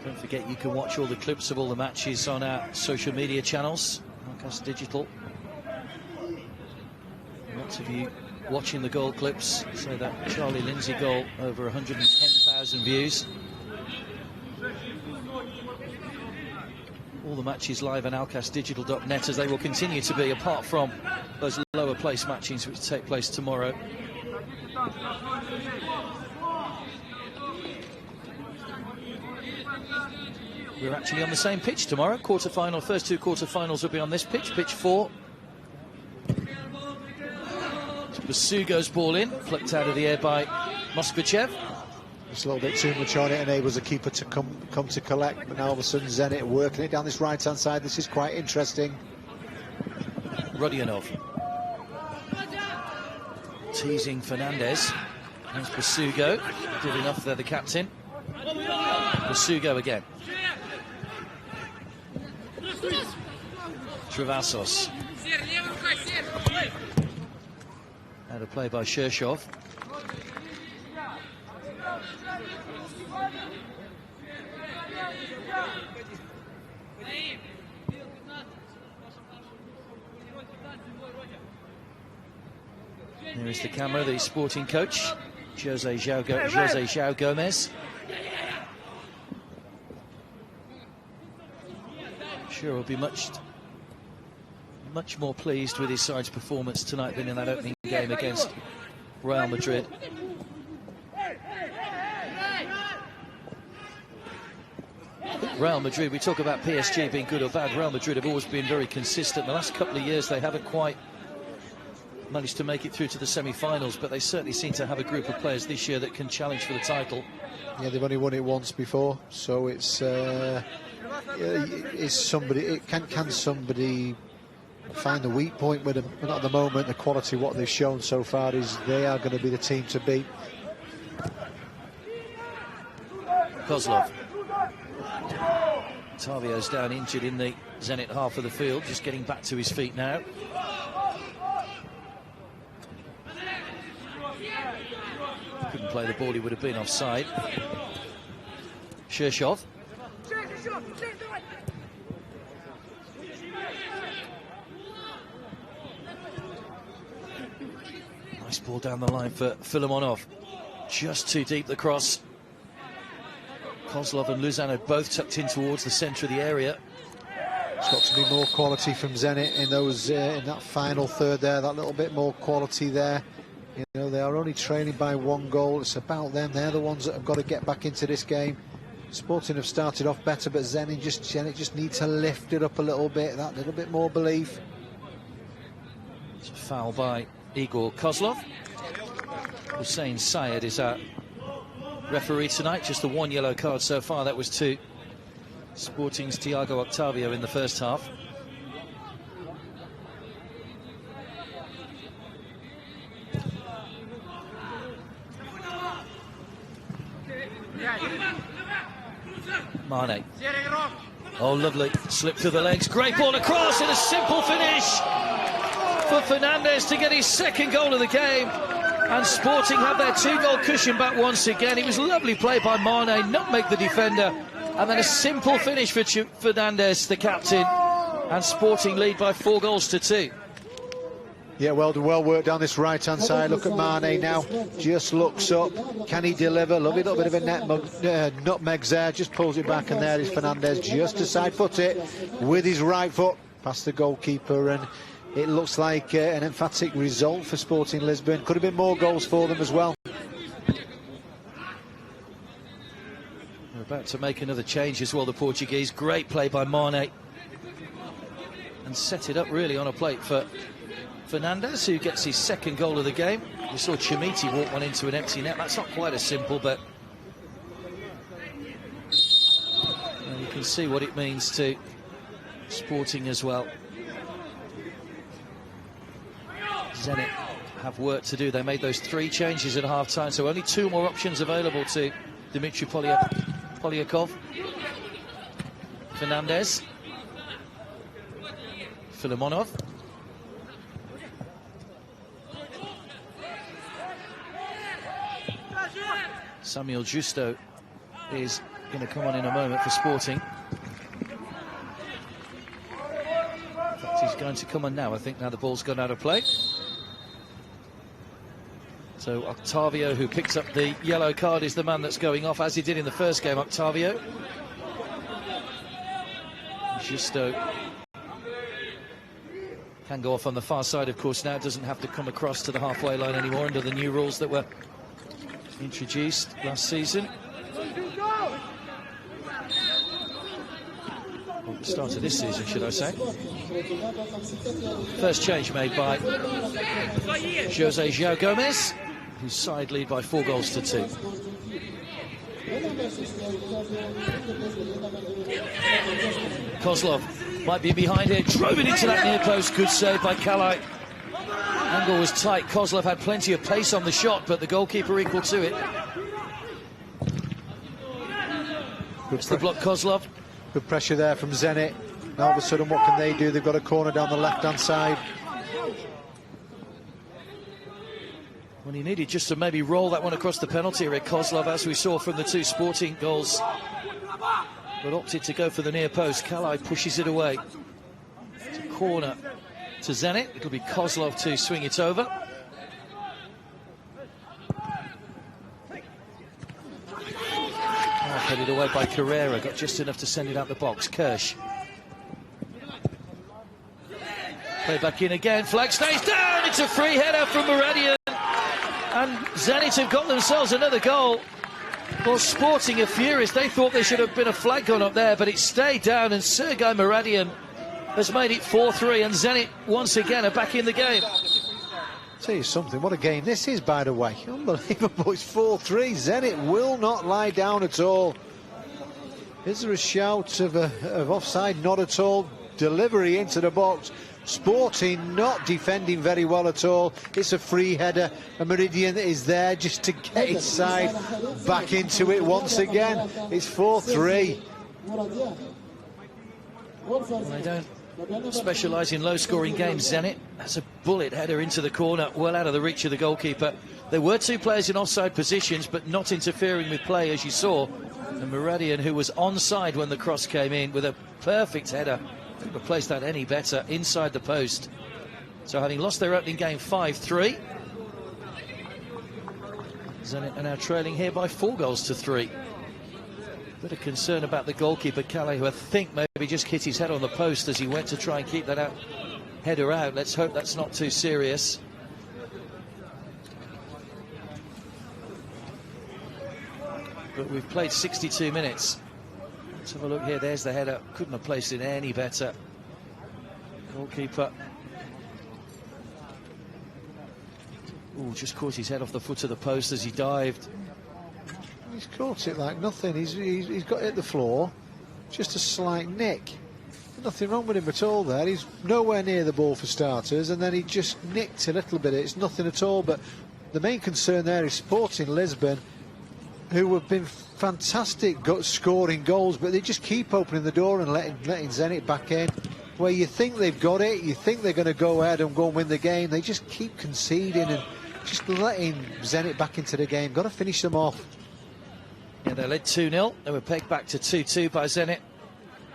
Don't forget you can watch all the clips of all the matches on our social media channels, Alkass Digital. Lots of you watching the goal clips. So that Charlie Lindsay goal, over 110,000 views. All the matches live on alkassdigital.net, as they will continue to be, apart from those lower place matches which take place tomorrow. We're actually on the same pitch tomorrow. Quarter-final, first two quarter-finals will be on this pitch, pitch 4. Basugo's ball in, flicked out of the air by Moskvichev. It's a little bit too much on it, enables the keeper to come to collect, but now all of a sudden Zenit working it down this right-hand side. This is quite interesting. Rodionov teasing Fernandez. There's Basugo, did enough there, the captain. Basugo again. Travasos. Out of play by Shershov. There is the camera, the Sporting coach, Jose João Gomez. Sure will be much more pleased with his side's performance tonight than in that opening game against Real Madrid. Real Madrid, we talk about PSG being good or bad. Real Madrid have always been very consistent. The last couple of years they haven't quite managed to make it through to the semi-finals, but they certainly seem to have a group of players this year that can challenge for the title. Yeah, they've only won it once before, so it's somebody. Can somebody find the weak point with them? But not at the moment. The quality what they've shown so far is they are going to be the team to beat. Kozlov. Octavio's down injured in the Zenit half of the field, just getting back to his feet now. Couldn't play the ball, he would have been offside. Shershov. Nice ball down the line for Filimonov. Just too deep the cross. Kozlov and Luzano both tucked in towards the centre of the area. It's got to be more quality from Zenit in those in that final third there. That little bit more quality there. You know, they are only trailing by 1 goal. It's about them. They're the ones that have got to get back into this game. Sporting have started off better, but Zenit just need to lift it up a little bit. That little bit more belief. It's a foul by Igor Kozlov. Hussein Syed is our referee tonight. Just the 1 yellow card so far. That was to Sporting's Thiago Octavio in the first half. Mane. Oh, lovely. Slip through the legs. Great ball across and a simple finish for Fernandez to get his second goal of the game. And Sporting have their 2-goal cushion back once again. It was a lovely play by Mane, nutmeg the defender, and then a simple finish for Fernandez, the captain. And Sporting lead by 4 goals to 2. Yeah, well worked down this right-hand side. Look at Mane now, just looks up. Can he deliver? Lovely little bit of a nutmeg there, just pulls it back, and there is Fernandez just to side-foot it with his right foot past the goalkeeper, and it looks like an emphatic result for Sporting Lisbon. Could have been more goals for them as well. They're about to make another change as well, the Portuguese. Great play by Mane. And set it up really on a plate for Fernandez, who gets his 2nd goal of the game. We saw Chimiti walk one into an empty net. That's not quite as simple, but you can see what it means to Sporting as well. Zenit have work to do. They made those 3 changes at half-time, so only 2 more options available to Dimitri Polyakov. Fernandez. Filimonov. Samuel Justo is going to come on in a moment for Sporting. In fact, he's going to come on now, I think, now the ball's gone out of play. So Octavio, who picks up the yellow card, is the man that's going off, as he did in the first game, Octavio. Justo can go off on the far side, of course, now. Doesn't have to come across to the halfway line anymore under the new rules that were introduced last season. Well, the start of this season, should I say. First change made by Jose João Gomes, whose side lead by 4 goals to 2. Kozlov might be behind here, drove it into that near post. Good save by Kalai. Angle was tight. Kozlov had plenty of pace on the shot, but the goalkeeper equal to it. It's the block, Kozlov. Good pressure there from Zenit. Now all of a sudden, what can they do? They've got a corner down the left-hand side. When he needed just to maybe roll that one across the penalty area, Kozlov, as we saw from the 2 Sporting goals, but opted to go for the near post. Kalai pushes it away. It's a corner to Zenit. It'll be Kozlov to swing it over. Headed away by Carrera, got just enough to send it out the box. Kirsch. Play back in again, flag stays down, it's a free header from Muradian. And Zenit have got themselves another goal. Well, Sporting are furious. They thought there should have been a flag gone up there, but it stayed down, and Sergei Muradian has made it 4-3, and Zenit once again are back in the game. Tell you something, what a game this is, by the way. Unbelievable, it's 4-3. Zenit will not lie down at all. Is there a shout of offside? Not at all. Delivery into the box. Sporting not defending very well at all. It's a free header, and Meridian is there just to get his side back into it once again. It's 4-3. They don't specialise in low-scoring games, Zenit. That's a bullet header into the corner, well out of the reach of the goalkeeper. There were 2 players in offside positions, but not interfering with play, as you saw. And Muradian, who was onside when the cross came in, with a perfect header. Couldn't have placed that any better inside the post. So having lost their opening game 5-3, Zenit are now trailing here by 4 goals to 3. Bit of concern about the goalkeeper, Calais, who I think maybe just hit his head on the post as he went to try and keep that header out. Let's hope that's not too serious. But we've played 62 minutes. Let's have a look here. There's the header. Couldn't have placed it any better. Goalkeeper. Oh, just caught his head off the foot of the post as he dived. He's caught it like nothing. He's got it at the floor. Just a slight nick. Nothing wrong with him at all there. He's nowhere near the ball for starters, and then he just nicked a little bit. It's nothing at all, but the main concern there is Sporting Lisbon, who have been fantastic scoring goals, but they just keep opening the door and letting Zenit back in. Where you think they've got it, you think they're going to go ahead and go and win the game, they just keep conceding and just letting Zenit back into the game. Got to finish them off. Yeah, they led 2-0. They were pegged back to 2-2 by Zenit.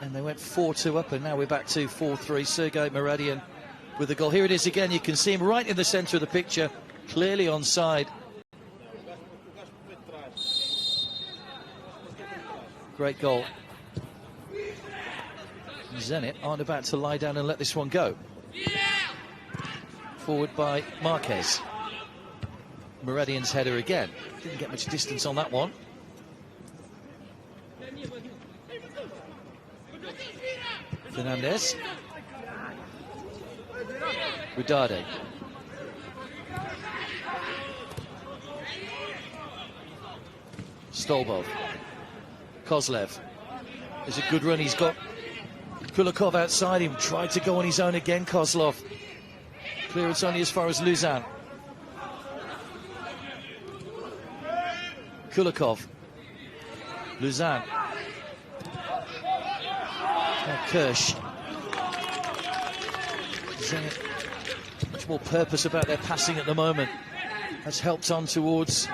And they went 4-2 up, and now we're back to 4-3. Sergei Maradian with the goal. Here it is again. You can see him right in the centre of the picture, clearly onside. Great goal. Zenit aren't about to lie down and let this one go. Forward by Marquez. Maradian's header again. Didn't get much distance on that one. Fernandez. Rudade. Stolbov. Kozlev. There's a good run. He's got Kulikov outside him. Tried to go on his own again, Kozlov. Clearance only as far as Luzan. Kulikov. Luzan. Kirsch. Zenit, much more purpose about their passing at the moment. Has helped on towards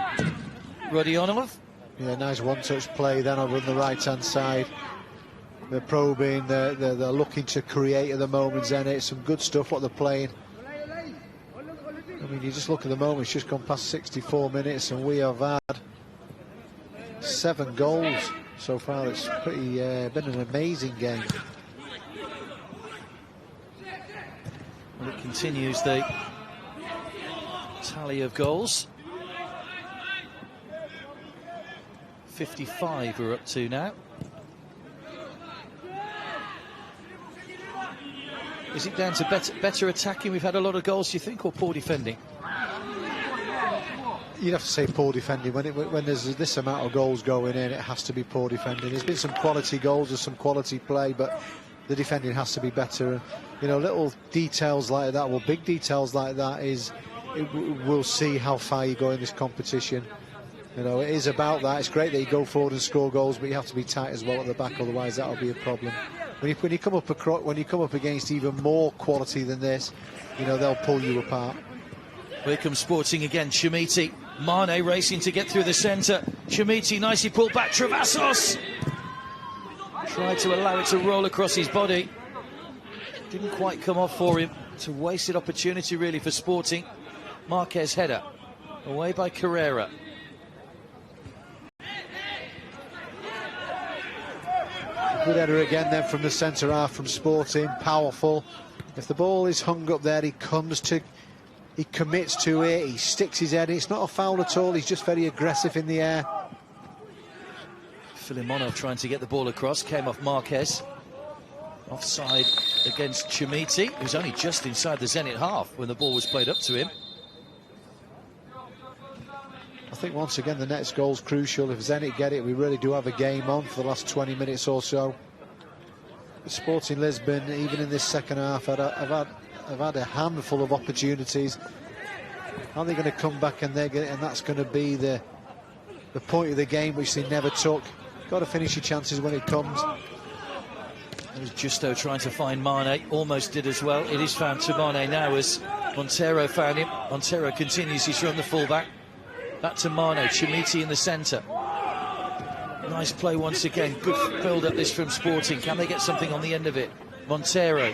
Rodionov. Yeah, nice one-touch play then over on the right-hand side. They're probing, they're looking to create at the moment, Zenit. Some good stuff what they're playing. I mean, you just look at the moment, it's just gone past 64 minutes and we have had 7 goals so far. It's pretty been an amazing game. Well, it continues the tally of goals. 55 we're up to now. Is it down to better attacking? We've had a lot of goals, do you think, or poor defending? You'd have to say poor defending. When there's this amount of goals going in, it has to be poor defending. There's been some quality goals, there's some quality play, but the defending has to be better. You know, little details like that, well, big details like that we'll see how far you go in this competition. You know, it is about that. It's great that you go forward and score goals, but you have to be tight as well at the back, otherwise that'll be a problem. When you come up against even more quality than this, you know, they'll pull you apart. Here comes Sporting again. Chimiti, Mane racing to get through the centre. Chimiti nicely pulled back. Travassos tried to allow it to roll across his body. Didn't quite come off for him. It's a wasted opportunity really for Sporting. Marquez header away by Carrera. Good header again then from the centre half from Sporting, powerful. If the ball is hung up there, he commits to it, he sticks his head in. It's not a foul at all, he's just very aggressive in the air. Filimonov trying to get the ball across, came off Marquez. Offside against Chimiti, who's only just inside the Zenit half when the ball was played up to him. I think once again the next goal's crucial. If Zenit get it, we really do have a game on for the last 20 minutes or so. Sporting Lisbon, even in this second half, have had a handful of opportunities. Are they going to come back and that's going to be the point of the game which they never took? Got to finish your chances when it comes. There's Justo trying to find Mane, almost did as well. It is found to Mane now as Montero found him. Montero continues his run, the fullback. Back to Mane, Chimiti in the centre. Nice play once again. Good build-up this from Sporting. Can they get something on the end of it? Montero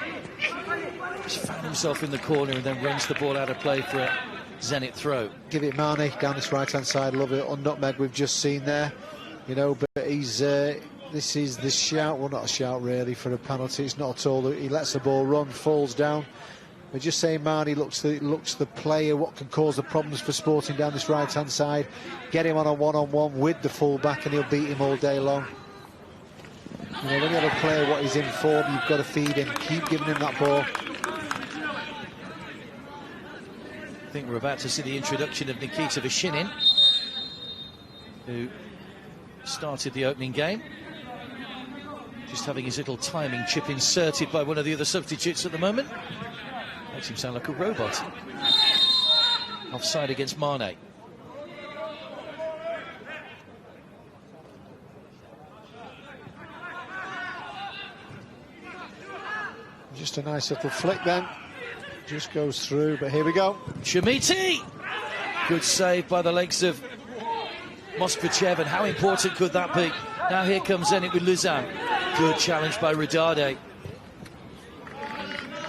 just found himself in the corner and then runs the ball out of play for a Zenit throw. Give it Mane down this right-hand side. Love it on nutmeg we've just seen there. You know, but he's this is the shout. Well, not a shout really for a penalty. It's not at all. He lets the ball run, falls down. We're just saying Mane looks the player, what can cause the problems for Sporting down this right-hand side. Get him on a one-on-one with the full-back and he'll beat him all day long. You know, when you have a player what he's in form, you've got to feed him, keep giving him that ball. I think we're about to see the introduction of Nikita Vashinin, who started the opening game. Just having his little timing chip inserted by one of the other substitutes at the moment. Makes him sound like a robot. Offside against Mane. Just a nice little flick then. Just goes through, but here we go. Chimiti! Good save by the legs of Moskvichev, and how important could that be? Now here comes Zenit with Luzan. Good challenge by Radade.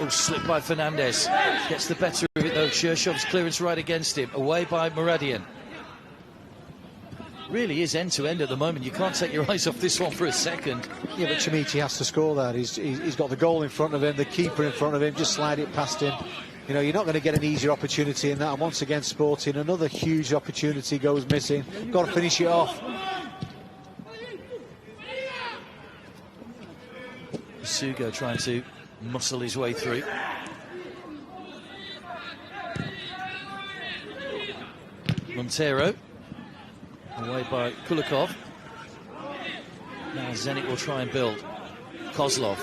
Oh, slipped by Fernandez. Gets the better of it though. Shershov's clearance right against him. Away by Muradian. Really is end-to-end at the moment. You can't take your eyes off this one for a second. Yeah, but Chimichi has to score that. He's got the goal in front of him, the keeper in front of him, just slide it past him. You know, you're not going to get an easier opportunity in that. And once again, Sporting, another huge opportunity goes missing. Got to finish it off. Sugo trying to muscle his way through. Montero. Away by Kulikov. Now Zenit will try and build. Kozlov.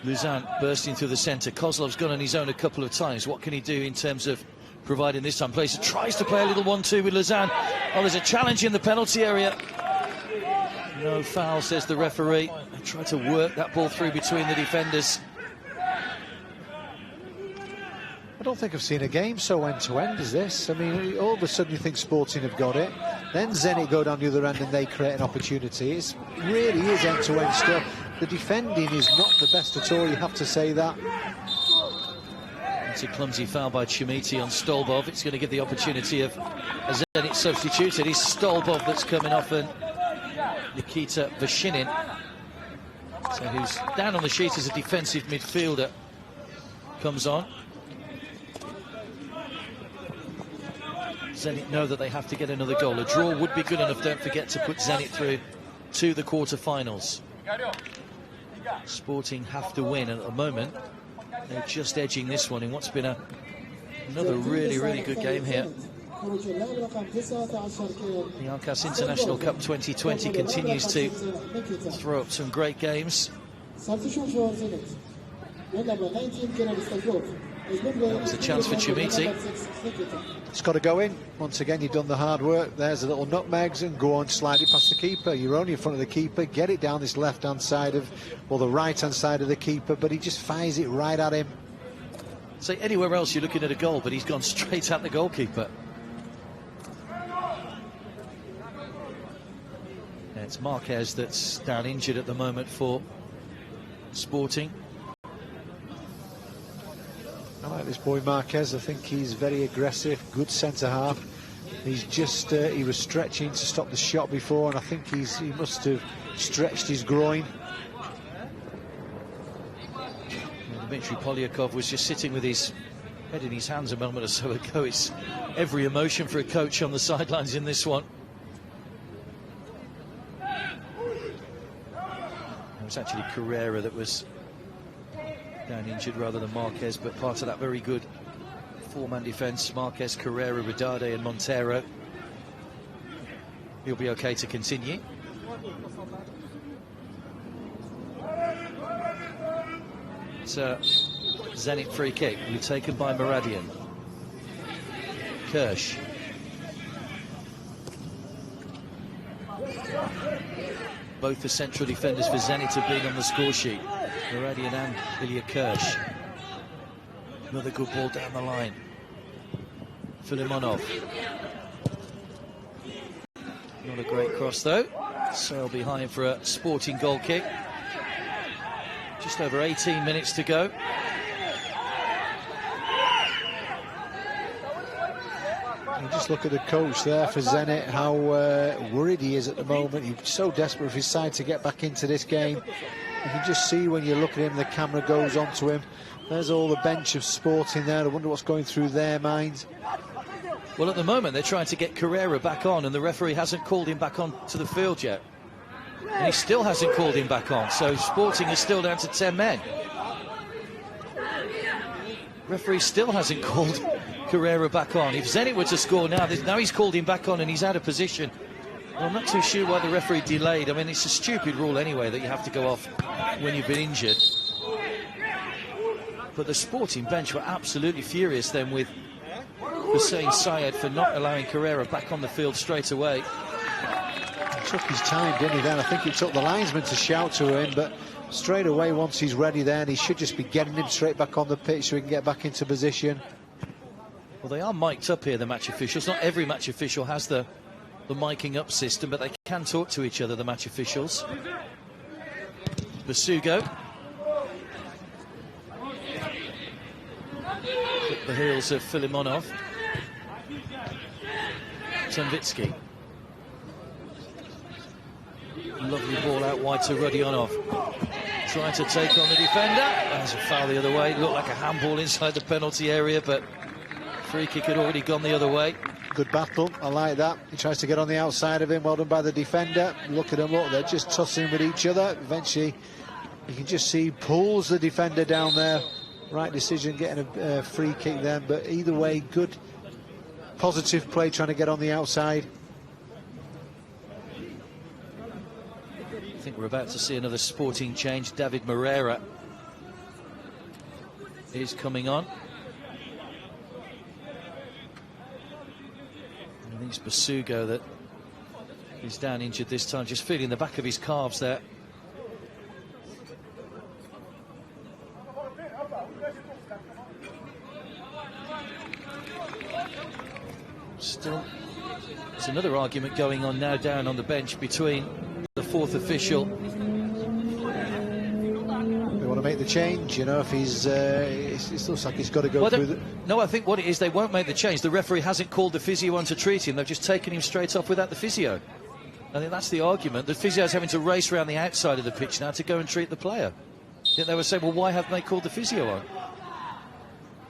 Luzan bursting through the centre. Kozlov's gone on his own a couple of times. What can he do in terms of providing this time? Tries to play a little 1-2 with Luzan. Oh, there's a challenge in the penalty area. No foul, says the referee. They tried to work that ball through between the defenders. I don't think I've seen a game so end-to-end as this. I mean, all of a sudden you think Sporting have got it. Then Zenit go down the other end and they create an opportunity. It really is end-to-end stuff. The defending is not the best at all, you have to say that. It's a clumsy foul by Chimiti on Stolbov. It's going to give the opportunity of a Zenit substitute. It's Stolbov that's coming off, and Nikita Vashinin, so who's down on the sheet as a defensive midfielder, comes on. Zenit know that they have to get another goal. A draw would be good enough, don't forget, to put Zenit through to the quarter-finals. Sporting have to win, and at the moment they're just edging this one in what's been another really, really good game here. The Alkass International Cup 2020 continues to throw up some great games. That was a chance for Chimiti. It's got to go in. Once again, you've done the hard work. There's a little nutmegs and go on, slide it past the keeper. You're only in front of the keeper. Get it down this left-hand side of, or the right-hand side of the keeper, but he just fires it right at him. So anywhere else you're looking at a goal, but he's gone straight at the goalkeeper. It's Marquez that's down injured at the moment for Sporting. I like this boy Marquez. I think he's very aggressive, good centre-half. He's just, he was stretching to stop the shot before, and I think he must have stretched his groin. Dmitry Polyakov was just sitting with his head in his hands a moment or so ago. It's every emotion for a coach on the sidelines in this one. It was actually Carrera that was down injured rather than Marquez, but part of that very good four-man defence. Marquez, Carrera, Radade and Montero. He'll be okay to continue. It's a Zenit free kick, will be taken by Muradian. Kirsch. Both the central defenders for Zenit have been on the score sheet. Muradian and Ilya Kirsch. Another good ball down the line. Filimonov. Not a great cross though. Sail behind for a Sporting goal kick. Just over 18 minutes to go. You just look at the coach there for Zenit, how worried he is at the moment. He's so desperate for his side to get back into this game. You can just see when you look at him, the camera goes on to him. There's all the bench of Sporting there. I wonder what's going through their minds. Well, at the moment, they're trying to get Carrera back on, and the referee hasn't called him back on to the field yet. And he still hasn't called him back on, so Sporting is still down to 10 men. Referee still hasn't called Carrera back on. If Zenit were to score now he's called him back on and he's out of position. Well, I'm not too sure why the referee delayed. I mean, it's a stupid rule anyway that you have to go off when you've been injured. But the Sporting bench were absolutely furious then with Hussein Syed for not allowing Carrera back on the field straight away. He took his time, didn't he, then? I think it took the linesman to shout to him, but straight away, once he's ready then, he should just be getting him straight back on the pitch so he can get back into position. Well, they are mic'd up here, the match officials. Not every match official has the miking up system, but they can talk to each other, the match officials. Basugo. At the heels of Filimonov. Tumvitsky. Lovely ball out wide to Rodionov. Trying to take on the defender. There's a foul the other way. Looked like a handball inside the penalty area, but free kick had already gone the other way. Good battle, I like that. He tries to get on the outside of him, well done by the defender. Look at them, look, they're just tussling with each other. Eventually, you can just see, pulls the defender down there. Right decision, getting a free kick then, but either way, good, positive play, trying to get on the outside. I think we're about to see another Sporting change. David Moreira is coming on. I think it's Basugo that is down injured this time, just feeling the back of his calves there. Still, there's another argument going on now down on the bench between the fourth official. They want to make the change, you know, if he's, it looks like he's got to go through the... No, I think what it is, they won't make the change. The referee hasn't called the physio on to treat him. They've just taken him straight off without the physio. I think that's the argument. The physio's having to race around the outside of the pitch now to go and treat the player. Yet they were saying, well, why haven't they called the physio on?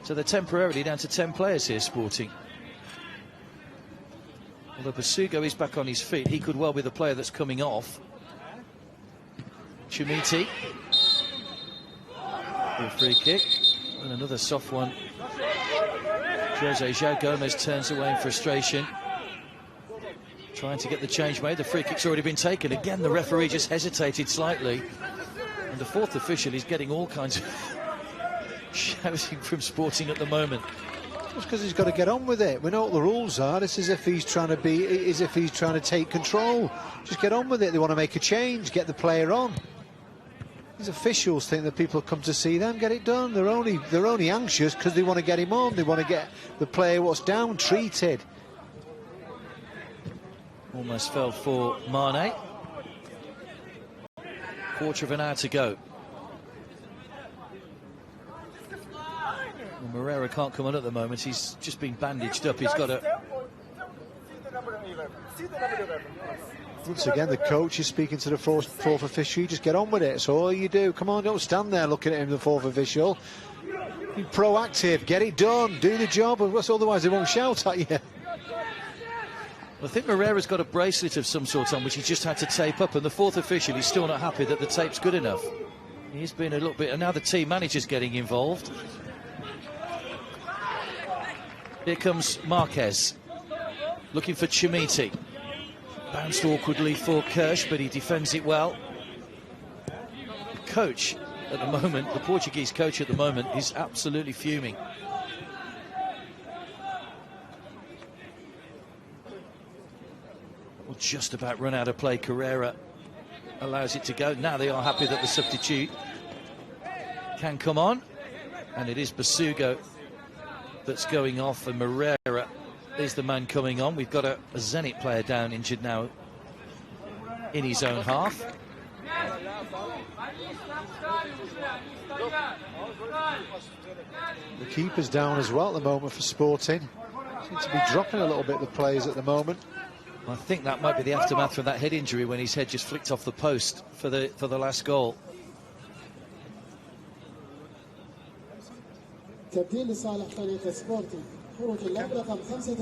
So they're temporarily down to 10 players here, Sporting. Although Basugo is back on his feet, he could well be the player that's coming off. Chumiti. A free kick. And another soft one. Jose João Gomez turns away in frustration. Trying to get the change made. The free kick's already been taken. Again, the referee just hesitated slightly. And the fourth official is getting all kinds of shouting from Sporting at the moment. Just because he's got to get on with it. We know what the rules are. It's as if he's trying to take control. Just get on with it. They want to make a change, get the player on. These officials think that people come to see them, get it done. They're only anxious because they want to get him on. They want to get the player what's down treated. Almost fell for Mane. Quarter of an hour to go. Well, Moreira can't come on at the moment. He's just been bandaged up. He's got a... Once again, the coach is speaking to the fourth official. You just get on with it. So all you do, come on, don't stand there looking at him, the fourth official. Be proactive, get it done, do the job, otherwise they won't shout at you. I think Moreira's got a bracelet of some sort on, which he just had to tape up, and the fourth official is still not happy that the tape's good enough. He's been a little bit, and now the team manager's getting involved. Here comes Marquez, looking for Chumiti. Bounced awkwardly for Kirsch, but he defends it well. The coach at the moment, the Portuguese coach at the moment, is absolutely fuming. Well, just about run out of play. Carrera allows it to go. Now they are happy that the substitute can come on, and it is Basugo that's going off, and Moreira is the man coming on. We've got a Zenit player down injured now in his own half. The keeper's down as well at the moment for Sporting. Seems to be dropping a little bit, the players at the moment. I think that might be the aftermath of that head injury when his head just flicked off the post for the last goal. تبديل لصالح فريق سبورتنج. خروج اللاعب رقم 15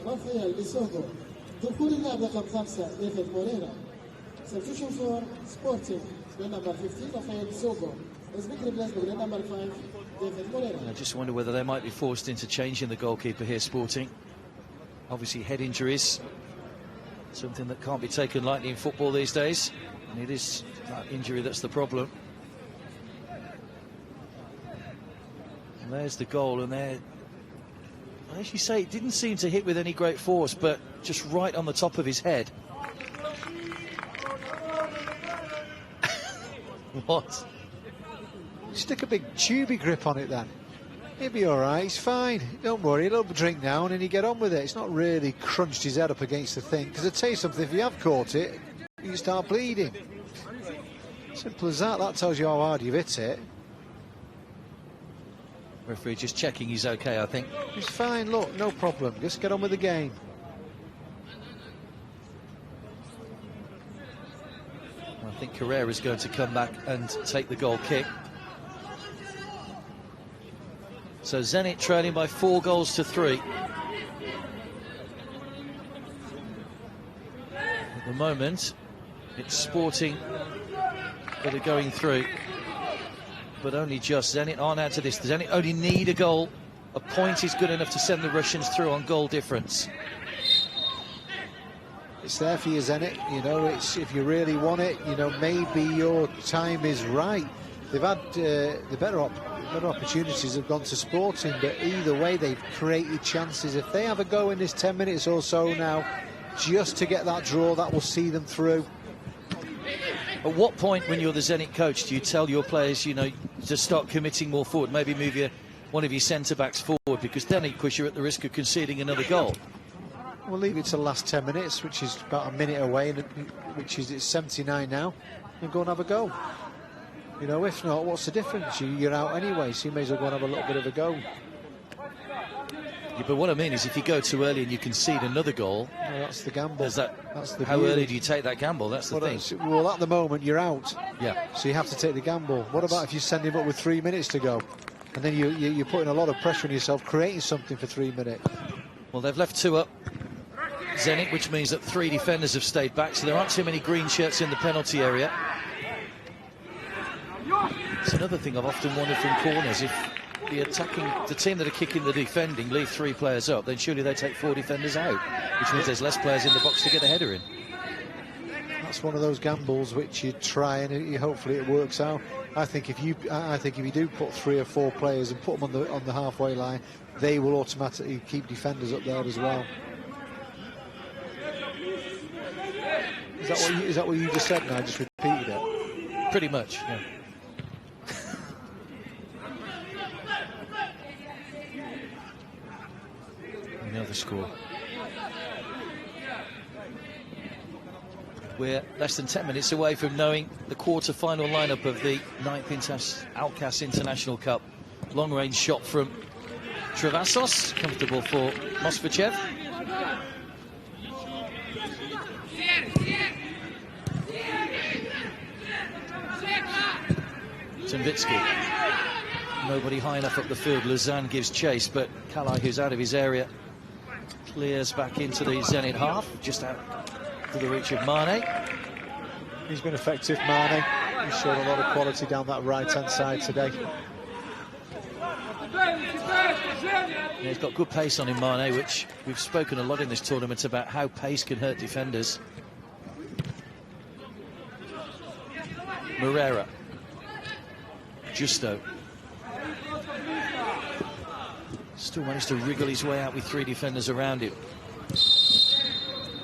رافائيل بيسوغو. دخول اللاعب رقم 5 ديفيد موريرا. Substitution for Sporting, the number 15 Raffaele Bisugo. Has been replaced by the number 5 David Moreira. I just wonder whether they might be forced into changing the goalkeeper here, Sporting. Obviously head injuries, something that can't be taken lightly in football these days, and it is that injury that's the problem. And there's the goal, and there, as you say, it didn't seem to hit with any great force, but just right on the top of his head. What? Stick a big tubey grip on it then. He'll be all right, he's fine. Don't worry, he'll drink now and then you get on with it. It's not really crunched his head up against the thing. Because I tell you something, if you have caught it, you start bleeding. Simple as that. That tells you how hard you've hit it. Referee just checking he's okay, I think. He's fine, look, no problem. Just get on with the game. I think Carrera's going to come back and take the goal kick. So Zenit trailing by 4 goals to 3. At the moment, it's Sporting that are going through, but only just. Zenit aren't out to this. Zenit only need a goal. A point is good enough to send the Russians through on goal difference. It's there for you, Zenit. You know, it's if you really want it. You know, maybe your time is right. They've had the better opportunities have gone to Sporting, but either way, they've created chances. If they have a go in this 10 minutes or so now, just to get that draw, that will see them through. At what point, when you're the Zenit coach, do you tell your players, you know, to start committing more forward? Maybe move one of your centre-backs forward, because then, of course, you're at the risk of conceding another goal. We'll leave it to the last 10 minutes, which is about a minute away, which is it's 79 now, and go and have a go. You know, if not, what's the difference? You're out anyway, so you may as well go and have a little bit of a go. Yeah, but what I mean is, if you go too early and you concede another goal, well, that's the gamble. How early do you take that gamble? That's the thing. Well, at the moment, you're out. Yeah. So you have to take the gamble. What about if you send him up with 3 minutes to go? And then you're putting a lot of pressure on yourself, creating something for 3 minutes. Well, they've left 2 up, Zenit, which means that 3 defenders have stayed back, so there aren't too many green shirts in the penalty area. It's another thing I've often wondered from corners. If the team that are kicking the defending leave 3 players up, then surely they take 4 defenders out, which means there's less players in the box to get a header in. That's one of those gambles which you try and hopefully it works out. I think if you do put 3 or 4 players and put them on the halfway line, they will automatically keep defenders up there as well. Is that what you just said now? I just repeated it. Pretty much, yeah. Another score. We're less than 10 minutes away from knowing the quarter-final lineup of the 9th Alkass International Cup. Long-range shot from Travassos, comfortable for Mosfachev. Tunvitsky. Nobody high enough up the field. Lausanne gives chase, but Kalai, who's out of his area, clears back into the Zenit half, just out to the reach of Mane. He's been effective, Mane. He's shown a lot of quality down that right-hand side today. Yeah, he's got good pace on him, Mane, which we've spoken a lot in this tournament about how pace can hurt defenders. Moreira. Justo. Still managed to wriggle his way out with 3 defenders around him.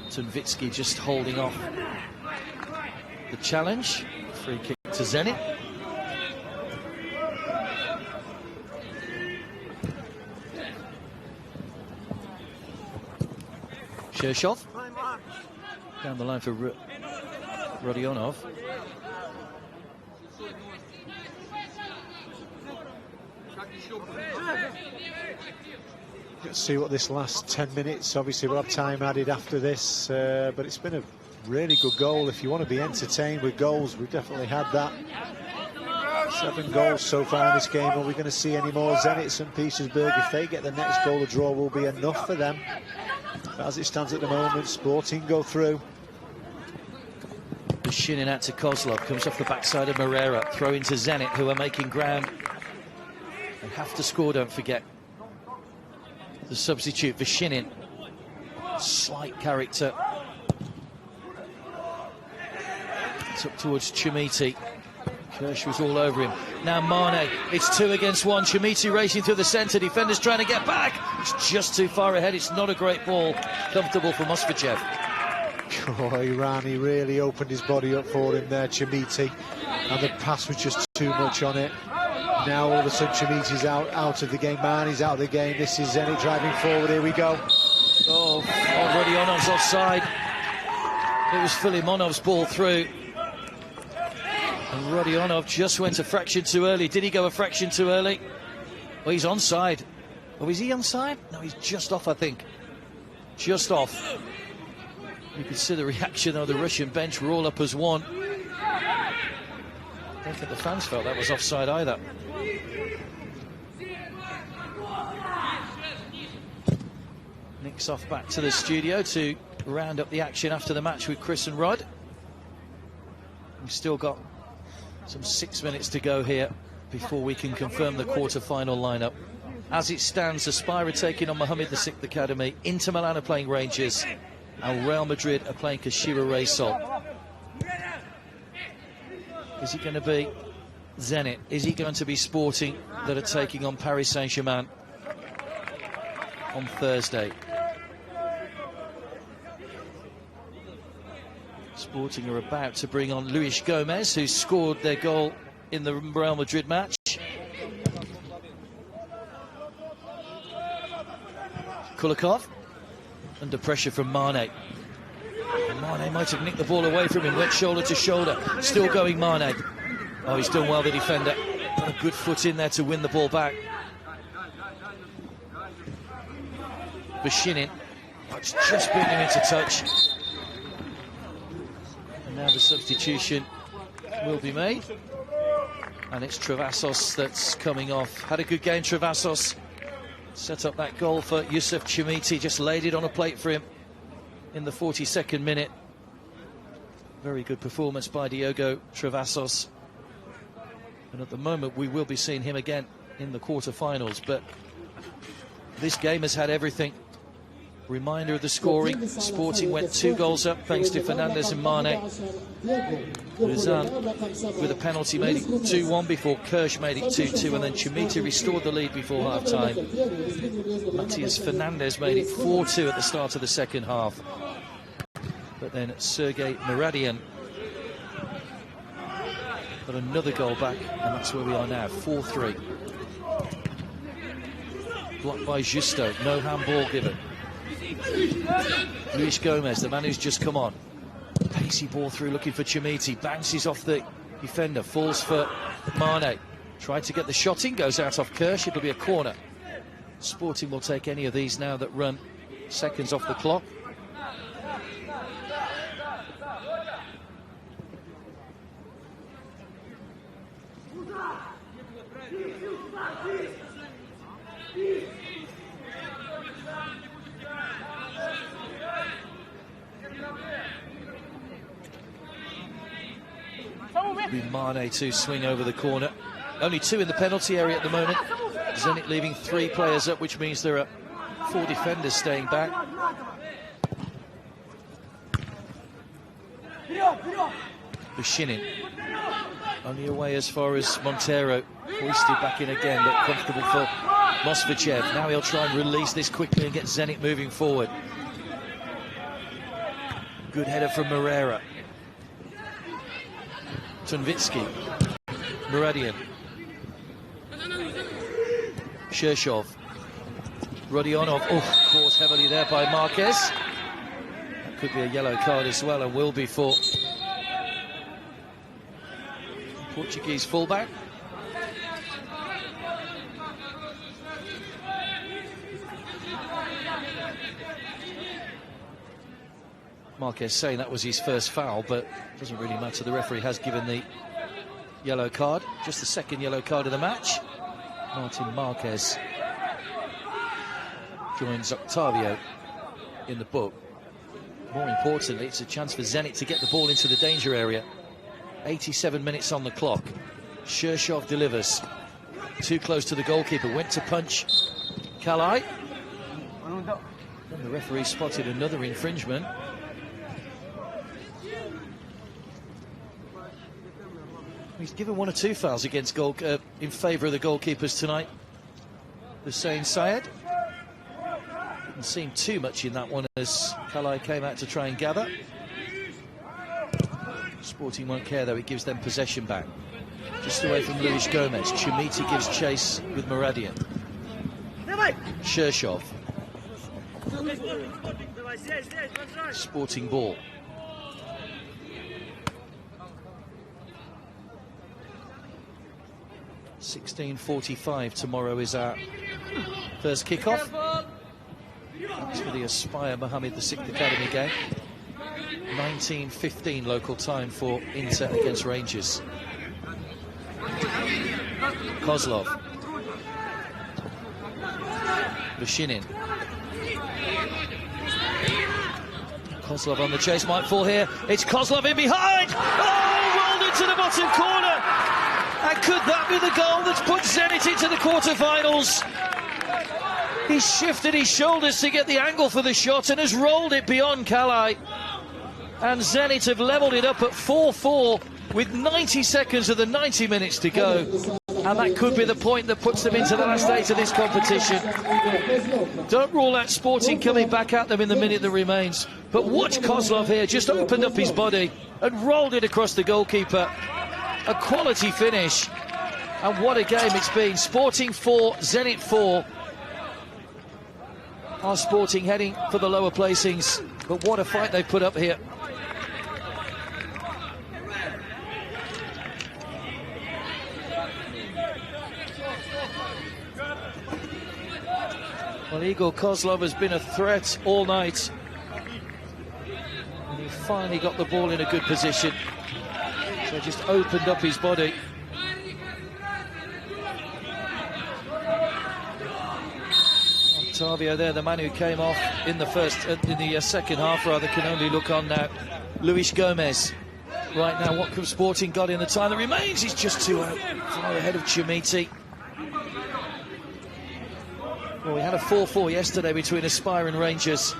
Tunvitsky just holding off the challenge. Free kick to Zenit. Shershov. Down the line for Rodionov. Let's see what this last 10 minutes, obviously we'll have time added after this, but it's been a really good goal. If you want to be entertained with goals, we've definitely had that. 7 goals so far in this game. Are we going to see any more? Zenit St. Petersburg, if they get the next goal, the draw will be enough for them. But as it stands at the moment, Sporting go through. Shinning out to Kozlov, comes off the backside of Moreira, throw into Zenit, who are making ground. They have to score, don't forget. The substitute for Shinin. Slight character. It's up towards Chimiti. Kirsch was all over him. Now Mane, it's 2 against 1. Chimiti racing through the centre. Defenders trying to get back. It's just too far ahead. It's not a great ball. Comfortable for Mosfachev. Oh, Irani really opened his body up for him there, Chimiti. And the pass was just too much on it. Now all of a sudden Chimiti's out of the game. Marnie's out of the game. This is Zenit driving forward. Here we go. Oh, Rodionov's offside. It was Filimonov's ball through. And Rodionov just went a fraction too early. Did he go a fraction too early? Well, he's onside. Oh, is he onside? No, he's just off, I think. Just off. You could see the reaction of the Russian bench. We're all up as one. I don't think the fans felt that was offside either. Nick's off back to the studio to round up the action after the match with Chris and Rod. We've still got some 6 minutes to go here before we can confirm the quarter-final lineup. As it stands, Aspire taking on Mohammed VI Academy, Inter Milan are playing Rangers, and Real Madrid are playing Kashira Reysol. Is it going to be Zenit? Is it going to be Sporting that are taking on Paris Saint-Germain on Thursday? Sporting are about to bring on Luis Gomez, who scored their goal in the Real Madrid match. Kulikov under pressure from Mane. And Mane might have nicked the ball away from him. Went shoulder to shoulder. Still going Mane. Oh, he's done well, the defender. Got a good foot in there to win the ball back. Bashinin. It's just beating him into touch. And now the substitution will be made. And it's Travassos that's coming off. Had a good game, Travassos. Set up that goal for Yusuf Chimiti, just laid it on a plate for him in the 42nd minute. Very good performance by Diogo Travassos. And at the moment we will be seeing him again in the quarter-finals, but this game has had everything. Reminder of the scoring. Sporting went 2 goals up thanks to Fernandes and Mane. Luzan with a penalty made it 2-1 before Kirsch made it 2-2, and then Chimiti restored the lead before half-time. Matias Fernandes made it 4-2 at the start of the second half. But then Sergei Muradian got another goal back, and that's where we are now, 4-3. Blocked by Justo, no handball given. Luis Gomez, the man who's just come on. Pacey ball through, looking for Chimiti. Bounces off the defender, falls for Mane. Tried to get the shot in, goes out off Kirsch. It'll be a corner. Sporting will take any of these now that run seconds off the clock. Mane to swing over the corner. Only 2 in the penalty area at the moment. Zenit leaving 3 players up, which means there are 4 defenders staying back. Bashinin only away as far as Montero. Hoisted back in again, but comfortable for Mosvichev. Now he'll try and release this quickly and get Zenit moving forward. Good header from Moreira. Tunvitsky, Muradian, Shershov, Rodionov, caught heavily there by Marquez. That could be a yellow card as well, and will be for Portuguese fullback. Marquez saying that was his first foul, but it doesn't really matter. The referee has given the yellow card, just the second yellow card of the match. Martin Marquez joins Octavio in the book. More importantly, it's a chance for Zenit to get the ball into the danger area. 87 minutes on the clock. Shershov delivers. Too close to the goalkeeper, went to punch Kalai. And the referee spotted another infringement. He's given 1 or 2 fouls against in favour of the goalkeepers tonight. Hussein Syed. Didn't seem too much in that one as Kalai came out to try and gather. Sporting won't care though, it gives them possession back. just away from Luis Gomez. Chimiti gives chase with Muradian. Shershov. Sporting ball. .45 tomorrow is our first kick-off. That's for the Aspire Mohammed VI Academy game. 19:15 local time for Inter against Rangers. Kozlov. Lushinin. Kozlov on the chase, might fall here. It's Kozlov in behind! Oh, rolled into the bottom corner! And could that be the goal that's put Zenit into the quarterfinals? He shifted his shoulders to get the angle for the shot and has rolled it beyond Kalai. And Zenit have levelled it up at 4-4 with 90 seconds of the 90 minutes to go. And that could be the point that puts them into the last 8 of this competition. Don't rule out Sporting coming back at them in the minute that remains. But watch Kozlov here, just opened up his body and rolled it across the goalkeeper. A quality finish. And what a game it's been. Sporting 4, Zenit 4. Our Sporting heading for the lower placings. But what a fight they've put up here. Well, Igor Kozlov has been a threat all night. And he finally got the ball in a good position. So just opened up his body. Octavio there, the man who came off in the second half rather, can only look on now. Luis Gomez. Right now, what Sporting got in the time that remains? He's just too far ahead of Chimiti. Well, we had a 4-4 yesterday between Aspire and Rangers.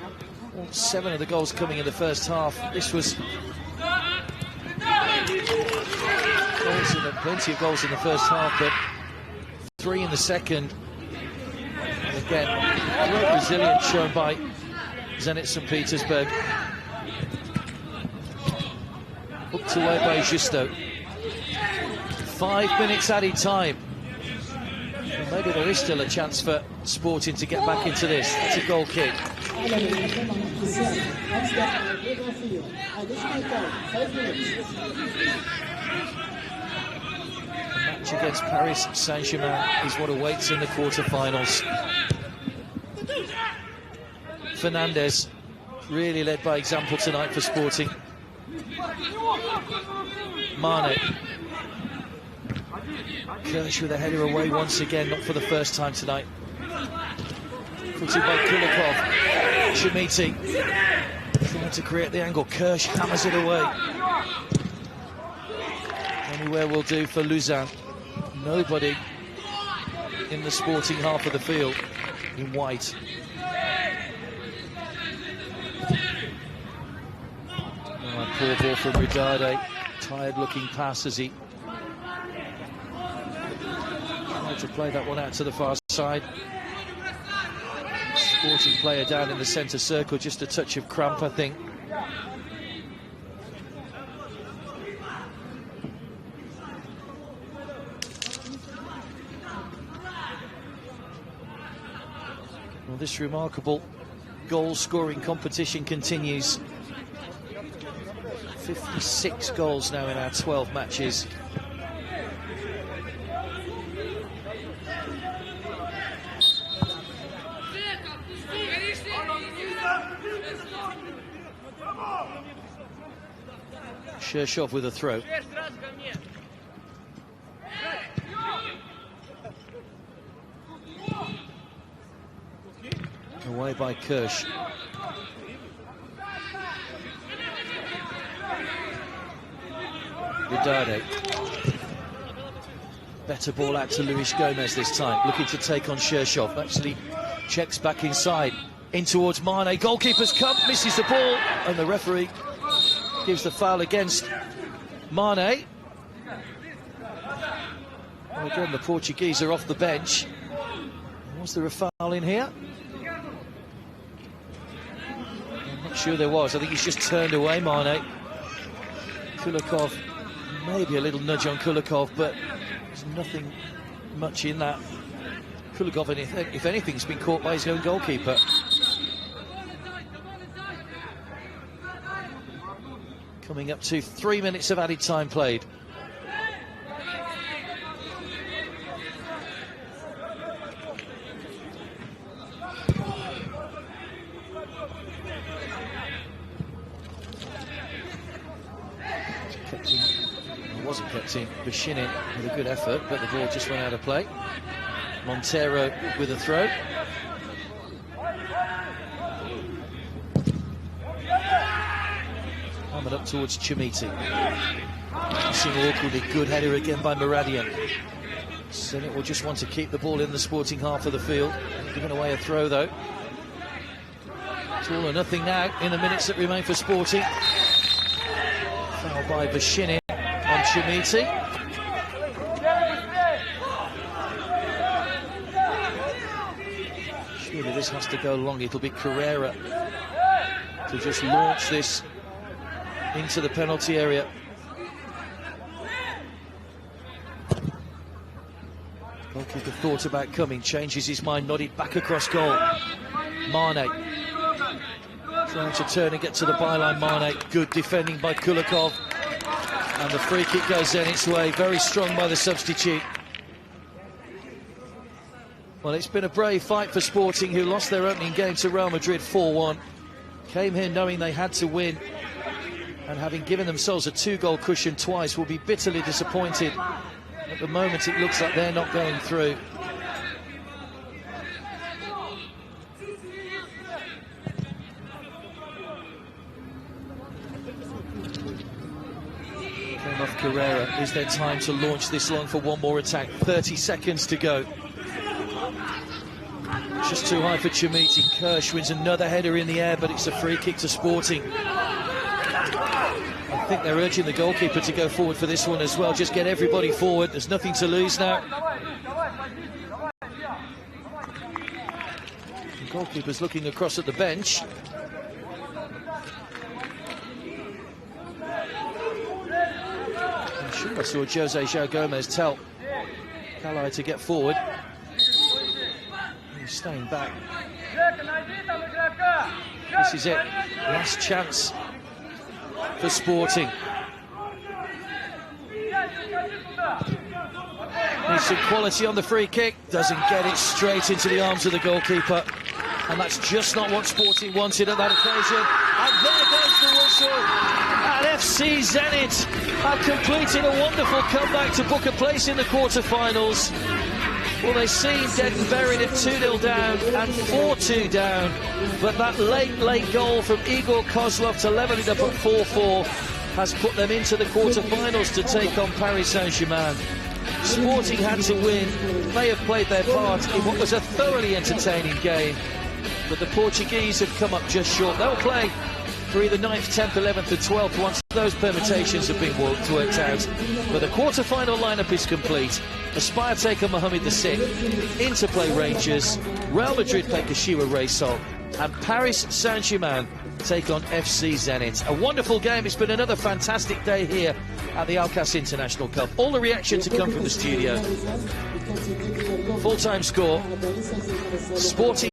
All 7 of the goals coming in the first half. This was plenty of goals in the first half, but 3 in the second. And again, great resilience shown by Zenit St. Petersburg. Hooked away by Justo. 5 minutes added time. Well, maybe there is still a chance for Sporting to get back into this. It's a goal kick. The match against Paris Saint-Germain is what awaits in the quarter-finals. Fernandez really led by example tonight for Sporting. Mane. Kirsch with a header away once again, not for the first time tonight. Put in by Kulikov. Chimiti trying to create the angle. Kirsch hammers it away. Anywhere will do for Luzan. Nobody in the Sporting half of the field in white. Oh, poor ball from Ridade. Tired looking pass as he tried to play that one out to the far side. Sporting player down in the centre circle, just a touch of cramp, I think. Well, this remarkable goal-scoring competition continues. 56 goals now in our 12 matches. Shershov with a throw. Away by Kirsch. Ridade. Better ball out to Luis Gomez this time, looking to take on Shershov. Actually checks back inside, in towards Mane. Goalkeeper's come, misses the ball, and the referee gives the foul against Mane. Well, again, the Portuguese are off the bench. Was there a foul in here? I'm not sure there was. I think he's just turned away, Mane. Kulikov Maybe a little nudge on Kulikov, but there's nothing much in that. Kulikov, if anything, has been caught by his own goalkeeper. Coming up to 3 minutes of added time played. Wasn't kept in. Vashinin with a good effort, but the ball just went out of play. Montero with a throw. Coming up towards Chimiti. Passing awkwardly, good header again by Muradian. Zenit will just want to keep the ball in the Sporting half of the field. Giving away a throw though. It's all or nothing now in the minutes that remain for Sporting. Foul by Vashinin on Chimiti. Surely this has to go long. It'll be Carrera to just launch this into the penalty area. Goalkeeper thought about coming, changes his mind, nodded back across goal. Mane trying to turn and get to the byline. Mane, good defending by Kulikov. And the free kick goes Zenit's way, very strong by the substitute. Well, it's been a brave fight for Sporting, who lost their opening game to Real Madrid 4-1. Came here knowing they had to win, and having given themselves a 2-goal cushion twice, will be bitterly disappointed. At the moment, it looks like they're not going through. Came off Carrera. Is there time to launch this long for one more attack? 30 seconds to go. Just too high for Chimiti. Kirsch wins another header in the air, but it's a free kick to Sporting. I think they're urging the goalkeeper to go forward for this one as well. Just get everybody forward. There's nothing to lose now. The goalkeeper's looking across at the bench. I'm sure I saw Jose João Gomez tell Calais to get forward. He's staying back. This is it. Last chance for Sporting. Needs some quality on the free kick. Doesn't get it straight into the arms of the goalkeeper. And that's just not what Sporting wanted at that occasion. And there goes the whistle. And FC Zenit have completed a wonderful comeback to book a place in the quarter-finals. Well, they seem dead and buried at 2-0 down and 4-2 down. But that late goal from Igor Kozlov to level it up at 4-4 has put them into the quarter-finals to take on Paris Saint-Germain. Sporting had to win. They have played their part in what was a thoroughly entertaining game. But the Portuguese have come up just short. They'll play for either 9th, 10th, 11th or 12th once those permutations have been worked out. But the quarter-final lineup is complete. Aspire take on Mohamed VI, Interplay Rangers, Real Madrid play Kashiwa Reysol, and Paris Saint-Germain take on FC Zenit. A wonderful game. It's been another fantastic day here at the Alkass International Cup. All the reaction to come from the studio. Full-time score. Sporting